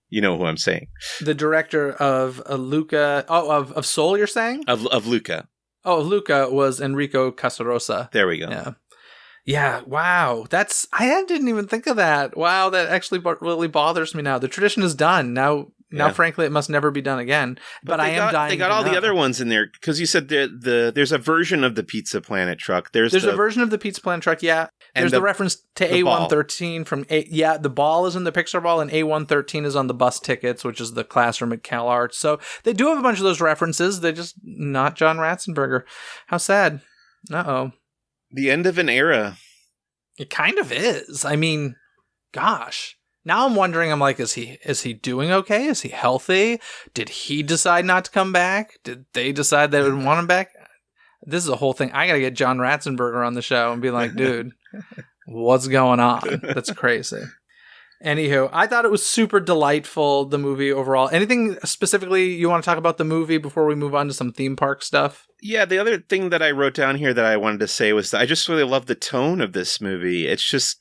you know who I'm saying. The director of Luca, of Soul, you're saying? Of Luca. Oh, Luca was Enrico Casarosa. There we go. Yeah. Wow. I didn't even think of that. Wow. That actually really bothers me now. The tradition is done. Now, frankly, it must never be done again. But I am dying. They got all the other ones in there because you said there's a version of the Pizza Planet truck. There's a version of the Pizza Planet truck. Yeah. There's the reference to A113 from the ball is in the Pixar ball and A113 is on the bus tickets, which is the classroom at CalArts. So they do have a bunch of those references. They're just not John Ratzenberger. How sad. Uh-oh. The end of an era. It kind of is. I mean, gosh. Now I'm wondering, I'm like, is he doing okay? Is he healthy? Did he decide not to come back? Did they decide they would want him back? This is a whole thing. I got to get John Ratzenberger on the show and be like, dude, what's going on? That's crazy. Anywho, I thought it was super delightful, the movie overall. Anything specifically you want to talk about the movie before we move on to some theme park stuff? Yeah, the other thing that I wrote down here that I wanted to say was that I just really love the tone of this movie. It's just,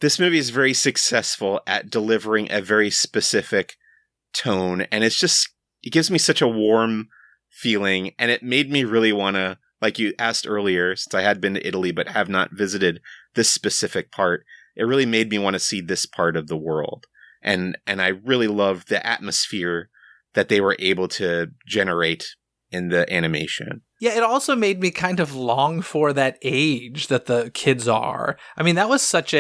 this movie is very successful at delivering a very specific tone. And it gives me such a warm feeling. And it made me really want to, like you asked earlier, since I had been to Italy but have not visited this specific part, it really made me want to see this part of the world. And I really loved the atmosphere that they were able to generate in the animation. Yeah, it also made me kind of long for that age that the kids are. I mean, that was such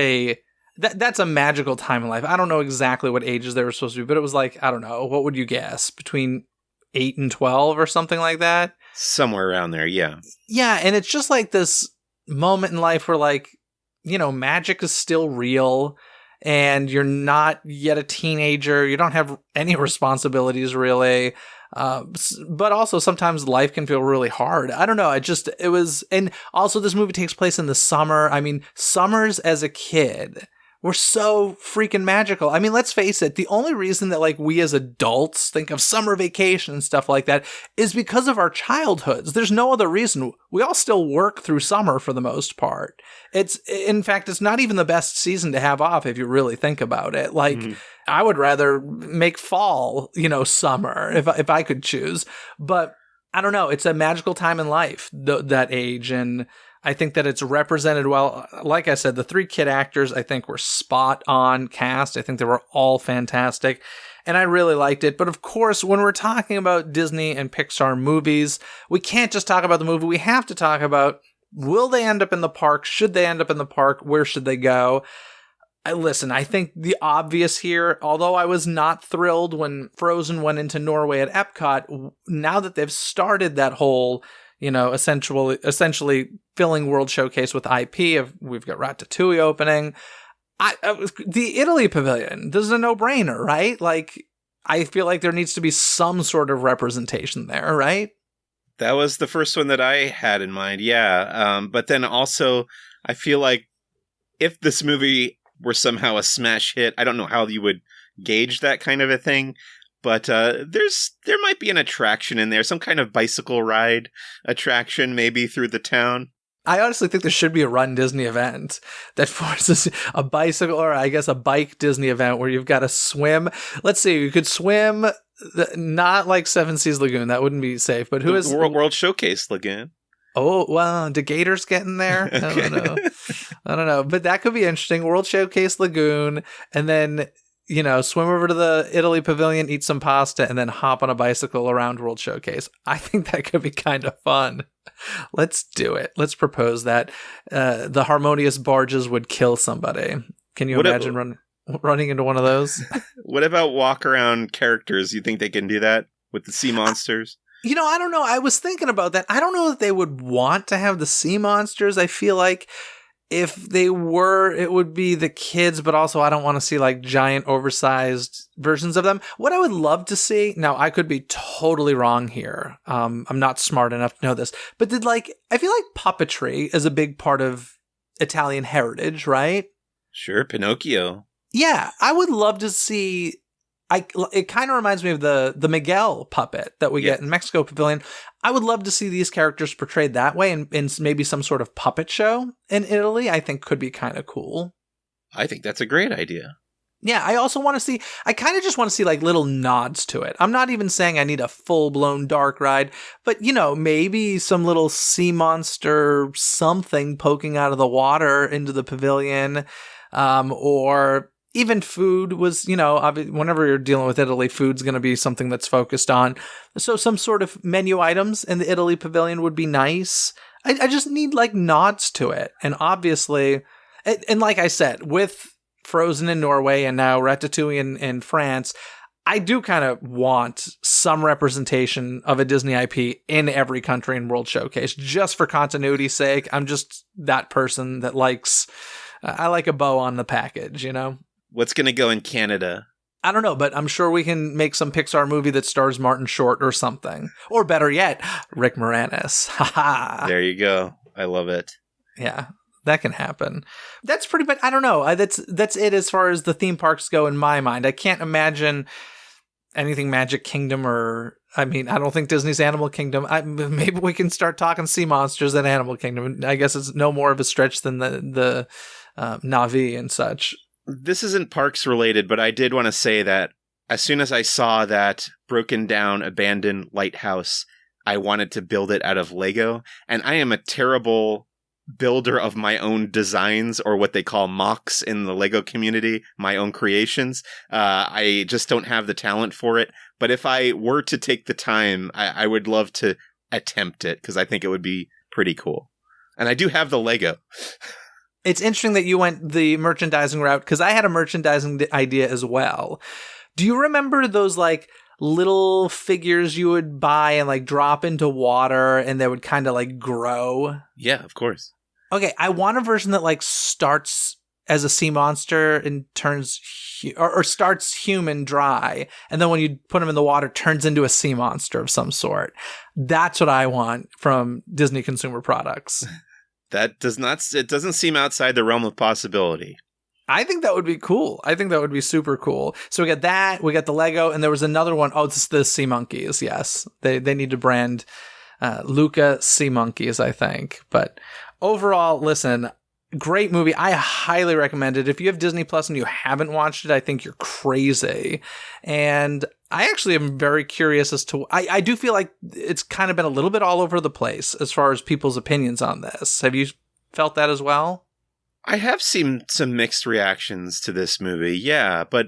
that's a magical time in life. I don't know exactly what ages they were supposed to be, but it was like, I don't know, what would you guess? Between 8 and 12 or something like that? Somewhere around there, yeah. Yeah, and it's just like this moment in life where, like, magic is still real and you're not yet a teenager. You don't have any responsibilities really. But also sometimes life can feel really hard. I don't know. And also this movie takes place in the summer. I mean, summers as a kid were so freaking magical. I mean, let's face it. The only reason that like we as adults think of summer vacation and stuff like that is because of our childhoods. There's no other reason. We all still work through summer for the most part. In fact, it's not even the best season to have off if you really think about it. Like, I would rather make fall, summer if I could choose. But I don't know. It's a magical time in life, that age. And I think that it's represented well. Like I said, the 3 kid actors, I think, were spot on cast. I think they were all fantastic. and I really liked it. But of course, when we're talking about Disney and Pixar movies, we can't just talk about the movie. We have to talk about, will they end up in the park? Should they end up in the park? Where should they go? Listen, I think the obvious here, although I was not thrilled when Frozen went into Norway at Epcot, now that they've started that whole, essentially filling World Showcase with IP, we've got Ratatouille opening. The Italy Pavilion, this is a no-brainer, right? Like, I feel like there needs to be some sort of representation there, right? That was the first one that I had in mind, yeah. But then also, I feel like if this movie were somehow a smash hit, I don't know how you would gauge that kind of a thing, but there might be an attraction in there, some kind of bicycle ride attraction maybe through the town. I honestly think there should be a Run Disney event that forces a bicycle, or I guess a bike Disney event where you've got to swim. Let's see, you could swim, not like Seven Seas Lagoon, that wouldn't be safe, but who is... World Showcase Lagoon. Oh, well, do gators get in there? I don't know. But that could be interesting. World Showcase Lagoon, and then, swim over to the Italy Pavilion, eat some pasta, and then hop on a bicycle around World Showcase. I think that could be kind of fun. Let's do it. Let's propose that. The harmonious barges would kill somebody. Can you imagine running into one of those? What about walk around characters? You think they can do that with the sea monsters? I don't know. I was thinking about that. I don't know if they would want to have the sea monsters. I feel like if they were, it would be the kids, but also I don't want to see like giant oversized versions of them. What I would love to see, now I could be totally wrong here. I'm not smart enough to know this, but I feel like puppetry is a big part of Italian heritage, right? Sure, Pinocchio. Yeah, I would love to see. It kind of reminds me of the Miguel puppet that we get in Mexico Pavilion. I would love to see these characters portrayed that way in maybe some sort of puppet show in Italy. I think could be kind of cool. I think that's a great idea. Yeah, I also want to see, I kind of just want to see like little nods to it. I'm not even saying I need a full-blown dark ride, but maybe some little sea monster something poking out of the water into the pavilion, or even food was, whenever you're dealing with Italy, food's going to be something that's focused on. So some sort of menu items in the Italy Pavilion would be nice. I just need like nods to it. And obviously, and like I said, with Frozen in Norway and now Ratatouille in France, I do kind of want some representation of a Disney IP in every country in World Showcase, just for continuity's sake. I'm just that person that likes, I like a bow on the package, What's going to go in Canada? I don't know, but I'm sure we can make some Pixar movie that stars Martin Short or something. Or better yet, Rick Moranis. Ha. There you go. I love it. Yeah, that can happen. That's pretty much, I don't know. That's it as far as the theme parks go in my mind. I can't imagine anything Magic Kingdom I don't think Disney's Animal Kingdom. Maybe we can start talking sea monsters at Animal Kingdom. I guess it's no more of a stretch than the Na'vi and such. This isn't parks related, but I did want to say that as soon as I saw that broken down, abandoned lighthouse, I wanted to build it out of Lego. And I am a terrible builder of my own designs, or what they call mocks in the Lego community, my own creations. I just don't have the talent for it. But if I were to take the time, I would love to attempt it, because I think it would be pretty cool. And I do have the Lego. It's interesting that you went the merchandising route, because I had a merchandising idea as well. Do you remember those like little figures you would buy and like drop into water and they would kind of like grow? Yeah, of course. Okay, I want a version that like starts as a sea monster and turns or starts human dry, and then when you put him in the water turns into a sea monster of some sort. That's what I want from Disney consumer products. It doesn't seem outside the realm of possibility. I think that would be cool. I think that would be super cool. So we got that, we got the Lego, and there was another one. Oh, it's the Sea Monkeys. Yes. They need to brand Luca Sea Monkeys, I think. But overall, listen, great movie. I highly recommend it. If you have Disney Plus and you haven't watched it, I think you're crazy. And I actually am very curious as to, I do feel like it's kind of been a little bit all over the place as far as people's opinions on this. Have you felt that as well? I have seen some mixed reactions to this movie, yeah, but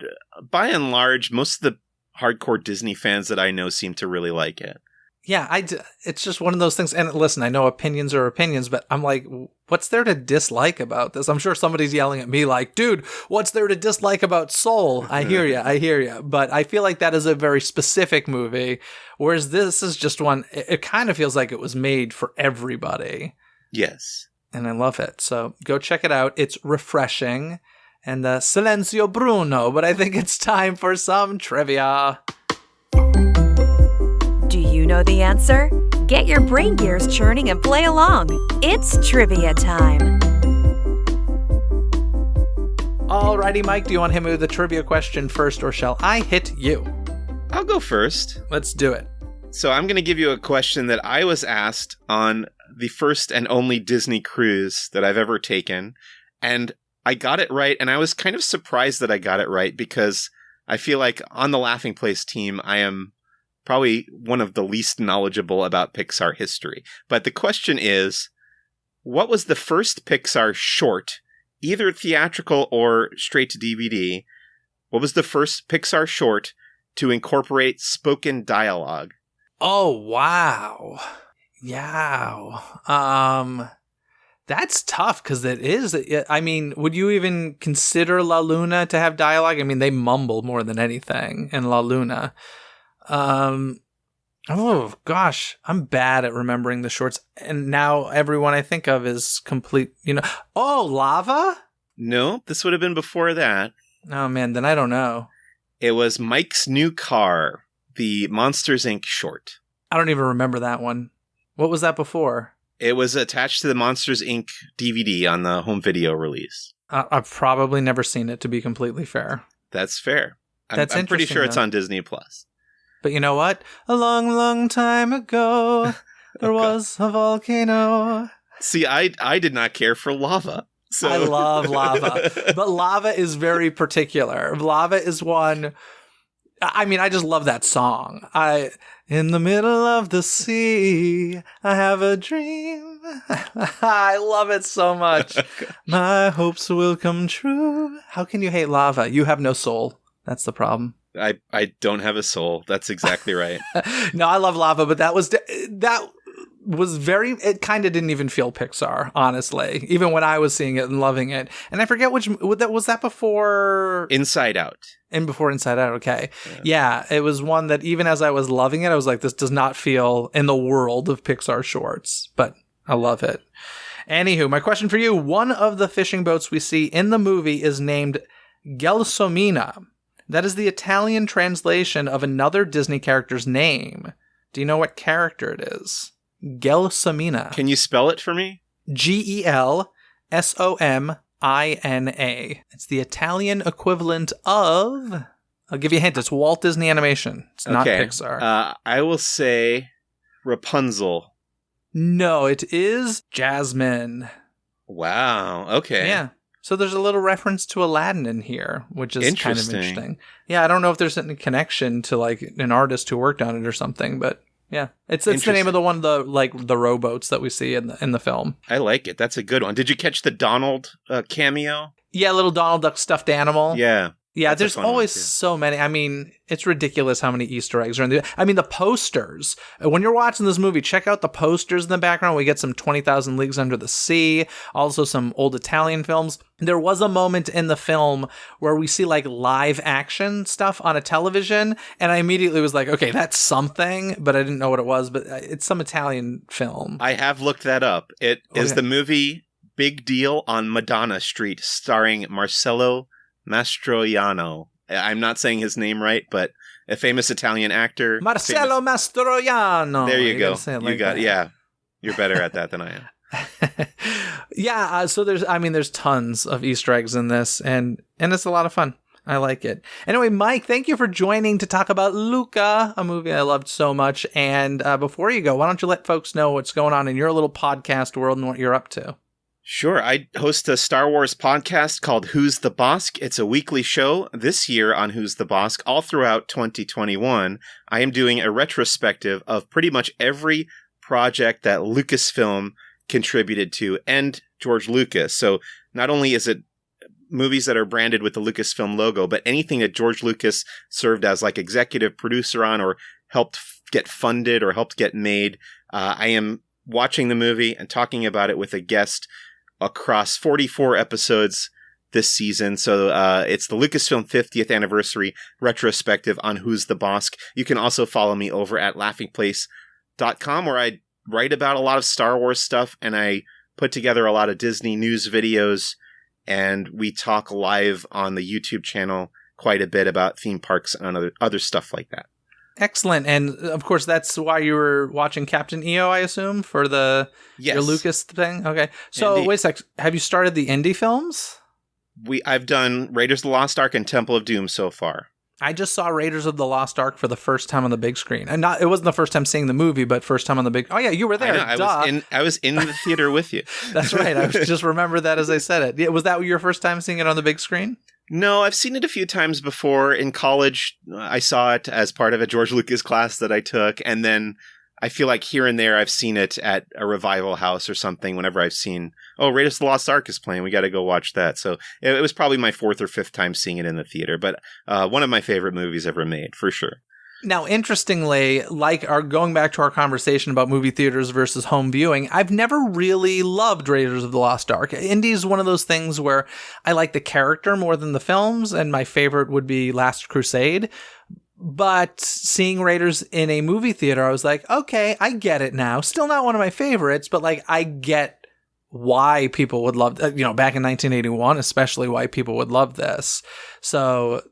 by and large, most of the hardcore Disney fans that I know seem to really like it. Yeah, it's just one of those things. And listen, I know opinions are opinions, but I'm like, what's there to dislike about this? I'm sure somebody's yelling at me like, dude, what's there to dislike about Soul? I hear you. But I feel like that is a very specific movie, whereas this is just one, it kind of feels like it was made for everybody. Yes. And I love it. So go check it out. It's refreshing. And Silenzio Bruno. But I think it's time for some trivia. Do you know the answer? Get your brain gears churning and play along. It's trivia time. Alrighty, Mike, do you want to hit me with the trivia question first, or shall I hit you? I'll go first. Let's do it. So I'm going to give you a question that I was asked on the first and only Disney cruise that I've ever taken. And I got it right, and I was kind of surprised that I got it right because I feel like on the Laughing Place team, I am probably one of the least knowledgeable about Pixar history. But the question is, what was the first Pixar short, either theatrical or straight to DVD? What was the first Pixar short to incorporate spoken dialogue? Oh, wow. Yeah. That's tough because it is. I mean, would you even consider La Luna to have dialogue? I mean, they mumble more than anything in La Luna. Oh gosh, I'm bad at remembering the shorts, and now everyone I think of is complete. Oh, Lava? No, this would have been before that. Oh man, then I don't know. It was Mike's New Car, the Monsters, Inc. short. I don't even remember that one. What was that before? It was attached to the Monsters, Inc. DVD on the home video release. I've probably never seen it, to be completely fair. That's fair. That's I'm pretty interesting, sure it's though. on Disney Plus. But you know what? A long, long time ago, there was a volcano. See, I did not care for Lava. So. I love Lava. But Lava is very particular. Lava is one... I mean, I just love that song. In the middle of the sea, I have a dream. I love it so much. My hopes will come true. How can you hate Lava? You have no soul. That's the problem. I don't have a soul. That's exactly right. No, I love Lava, but that was very, it kind of didn't even feel Pixar, honestly, even when I was seeing it and loving it. And I forget was that before Inside Out. And before Inside Out, okay. Yeah, it was one that even as I was loving it, I was like, this does not feel in the world of Pixar shorts, but I love it. Anywho, my question for you, one of the fishing boats we see in the movie is named Gelsomina. That is the Italian translation of another Disney character's name. Do you know what character it is? Gelsomina. Can you spell it for me? Gelsomina. It's the Italian equivalent of... I'll give you a hint. It's Walt Disney Animation. It's not Pixar. I will say Rapunzel. No, it is Jasmine. Wow. Okay. Yeah. So there's a little reference to Aladdin in here, which is kind of interesting. Yeah, I don't know if there's any connection to like an artist who worked on it or something, but yeah, it's the name of the rowboats that we see in the film. I like it. That's a good one. Did you catch the Donald cameo? Yeah, little Donald Duck stuffed animal. Yeah. Yeah, there's always so many. I mean, it's ridiculous how many Easter eggs are in there. I mean, the posters. When you're watching this movie, check out the posters in the background. We get some 20,000 Leagues Under the Sea, also some old Italian films. There was a moment in the film where we see like live action stuff on a television, and I immediately was like, okay, that's something, but I didn't know what it was, but it's some Italian film. I have looked that up. It is the movie Big Deal on Madonna Street, starring Marcello Mastroianno. I'm not saying his name right, but a famous Italian actor. Marcello Mastroianno. There you go. You got it. Yeah. You're better at that than I am. Yeah, so there's tons of Easter eggs in this, and it's a lot of fun. I like it. Anyway, Mike, thank you for joining to talk about Luca, a movie I loved so much. And before you go, why don't you let folks know what's going on in your little podcast world and what you're up to? Sure. I host a Star Wars podcast called Who's the Bosk? It's a weekly show this year on Who's the Bosk. All throughout 2021, I am doing a retrospective of pretty much every project that Lucasfilm contributed to and George Lucas. So not only is it movies that are branded with the Lucasfilm logo, but anything that George Lucas served as like executive producer on or helped get funded or helped get made. I am watching the movie and talking about it with a guest across 44 episodes this season. So it's the Lucasfilm 50th anniversary retrospective on Who's the Boss. You can also follow me over at laughingplace.com, where I write about a lot of Star Wars stuff, and I put together a lot of Disney news videos, and we talk live on the YouTube channel quite a bit about theme parks and other stuff like that. Excellent. And of course, that's why you were watching Captain EO, I assume, for your Lucas thing? Okay. So Indeed. wait a sec. Have you started the indie films? I've done Raiders of the Lost Ark and Temple of Doom so far. I just saw Raiders of the Lost Ark for the first time on the big screen. And it wasn't the first time seeing the movie, but first time on the big... Oh, yeah, you were there. I know, I was in the theater with you. That's right. I just remember that as I said it. Yeah, was that your first time seeing it on the big screen? No, I've seen it a few times before. In college, I saw it as part of a George Lucas class that I took. And then I feel like here and there I've seen it at a revival house or something whenever I've seen, Raiders of the Lost Ark is playing. We got to go watch that. So it was probably my fourth or fifth time seeing it in the theater. But one of my favorite movies ever made, for sure. Now, interestingly, going back to our conversation about movie theaters versus home viewing, I've never really loved Raiders of the Lost Ark. Indy is one of those things where I like the character more than the films, and my favorite would be Last Crusade. But seeing Raiders in a movie theater, I was like, okay, I get it now. Still not one of my favorites, but I get why people would love, back in 1981, especially why people would love this. So,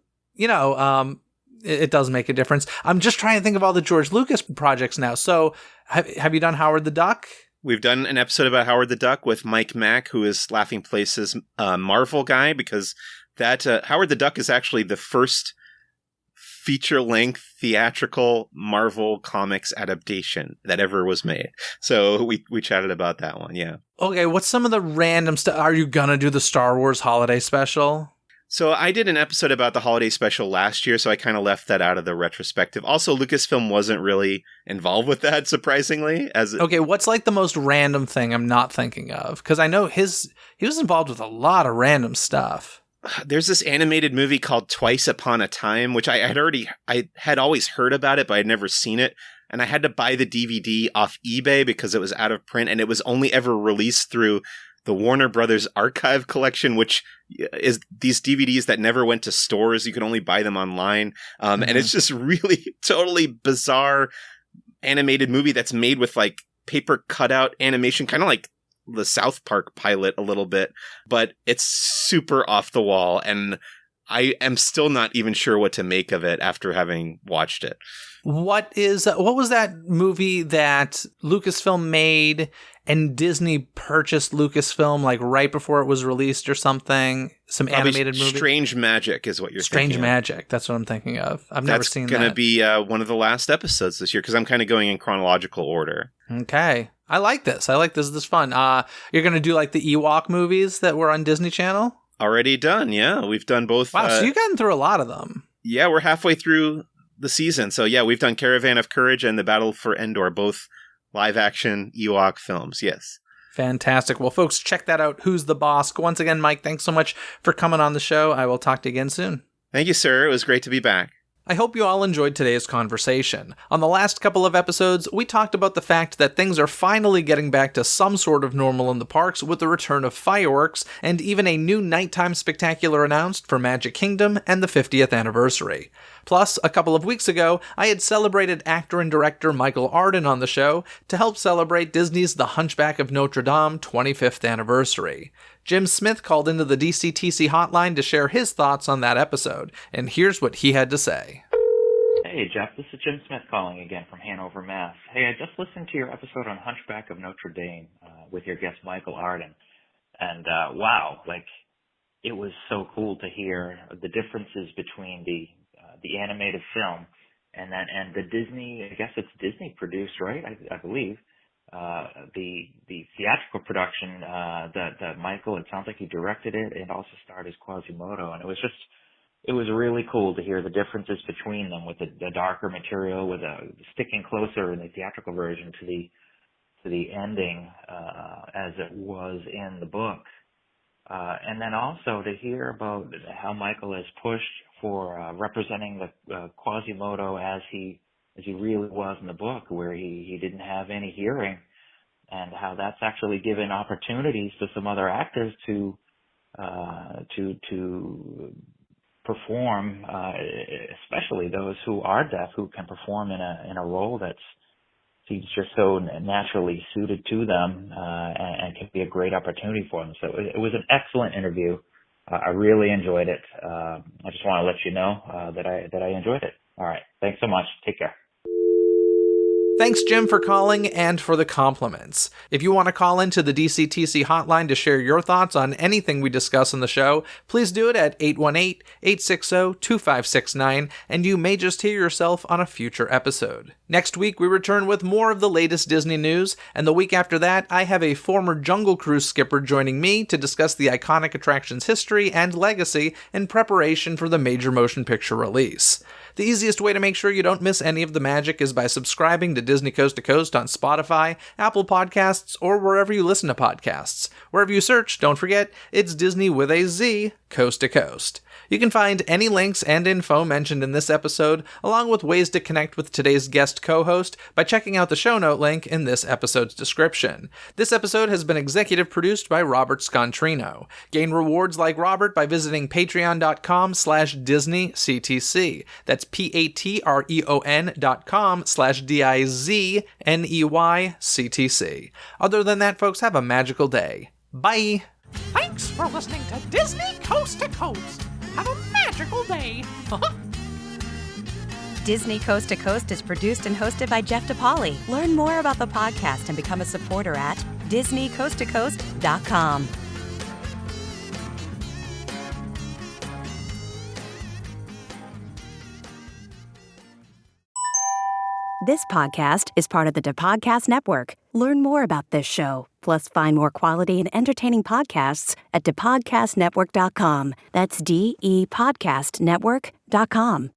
it does make a difference. I'm just trying to think of all the George Lucas projects now. So have you done Howard the Duck? We've done an episode about Howard the Duck with Mike Mack, who is Laughing Place's Marvel guy, because that Howard the Duck is actually the first feature-length theatrical Marvel Comics adaptation that ever was made. So we chatted about that one, yeah. Okay, what's some of the random stuff? Are you gonna do the Star Wars holiday special? So I did an episode about the holiday special last year, so I kind of left that out of the retrospective. Also, Lucasfilm wasn't really involved with that, surprisingly. Okay, what's the most random thing I'm not thinking of? Because I know he was involved with a lot of random stuff. There's this animated movie called Twice Upon a Time, which I had always heard about it, but I'd never seen it. And I had to buy the DVD off eBay because it was out of print, and it was only ever released through the Warner Brothers Archive Collection, which is these DVDs that never went to stores. You can only buy them online. And it's just really totally bizarre animated movie that's made with paper cutout animation, kind of like the South Park pilot a little bit, but it's super off the wall. And I am still not even sure what to make of it after having watched it. What was that movie that Lucasfilm made and Disney purchased Lucasfilm right before it was released or something? Some Probably animated movie? Strange Magic is what you're thinking Strange of. Magic, that's what I'm thinking of. I've never seen that. That's going to be one of the last episodes this year because I'm kind of going in chronological order. Okay. I like this. This is fun. You're going to do the Ewok movies that were on Disney Channel? Already done, yeah. We've done both. Wow, so you've gotten through a lot of them. Yeah, we're halfway through the season. So yeah, we've done Caravan of Courage and The Battle for Endor, both live-action Ewok films, yes. Fantastic. Well, folks, check that out. Who's the Boss? Once again, Mike, thanks so much for coming on the show. I will talk to you again soon. Thank you, sir. It was great to be back. I hope you all enjoyed today's conversation. On the last couple of episodes, we talked about the fact that things are finally getting back to some sort of normal in the parks with the return of fireworks and even a new nighttime spectacular announced for Magic Kingdom and the 50th anniversary. Plus, a couple of weeks ago, I had celebrated actor and director Michael Arden on the show to help celebrate Disney's The Hunchback of Notre Dame 25th anniversary. Jim Smith called into the DCTC hotline to share his thoughts on that episode, and here's what he had to say. Hey, Jeff, this is Jim Smith calling again from Hanover, Mass. Hey, I just listened to your episode on Hunchback of Notre Dame with your guest Michael Arden, and wow, it was so cool to hear the differences between the animated film and the Disney. I guess it's Disney produced, right? I believe. The theatrical production that Michael, it sounds like he directed it and also starred as Quasimodo, and it was really cool to hear the differences between them with the darker material, with sticking closer in the theatrical version to the ending as it was in the book. And then also to hear about how Michael has pushed for representing the Quasimodo as he really was in the book, where he didn't have any hearing, and how that's actually given opportunities to some other actors to perform, especially those who are deaf, who can perform in a role that seems just so naturally suited to them, and can be a great opportunity for them. So it was an excellent interview. I really enjoyed it. I just want to let you know that I enjoyed it. All right. Thanks so much. Take care. Thanks, Jim, for calling and for the compliments. If you want to call into the DCTC hotline to share your thoughts on anything we discuss on the show, please do it at 818-860-2569, and you may just hear yourself on a future episode. Next week, we return with more of the latest Disney news, and the week after that, I have a former Jungle Cruise skipper joining me to discuss the iconic attraction's history and legacy in preparation for the major motion picture release. The easiest way to make sure you don't miss any of the magic is by subscribing to Disney Coast to Coast on Spotify, Apple Podcasts, or wherever you listen to podcasts. Wherever you search, don't forget, it's Disney with a Z, Coast to Coast. You can find any links and info mentioned in this episode, along with ways to connect with today's guest co-host, by checking out the show note link in this episode's description. This episode has been executive produced by Robert Scontrino. Gain rewards like Robert by visiting patreon.com/DisneyCTC. That's patreon.com/DIZNEYCTC. Other than that, folks, have a magical day. Bye! Thanks for listening to Disney Coast to Coast. Have a magical day. Disney Coast to Coast is produced and hosted by Jeff DePauli. Learn more about the podcast and become a supporter at DisneyCoastToCoast.com. This podcast is part of the DePodcast Network. Learn more about this show, plus find more quality and entertaining podcasts at DePodcastNetwork.com. That's DEPodcastNetwork.com.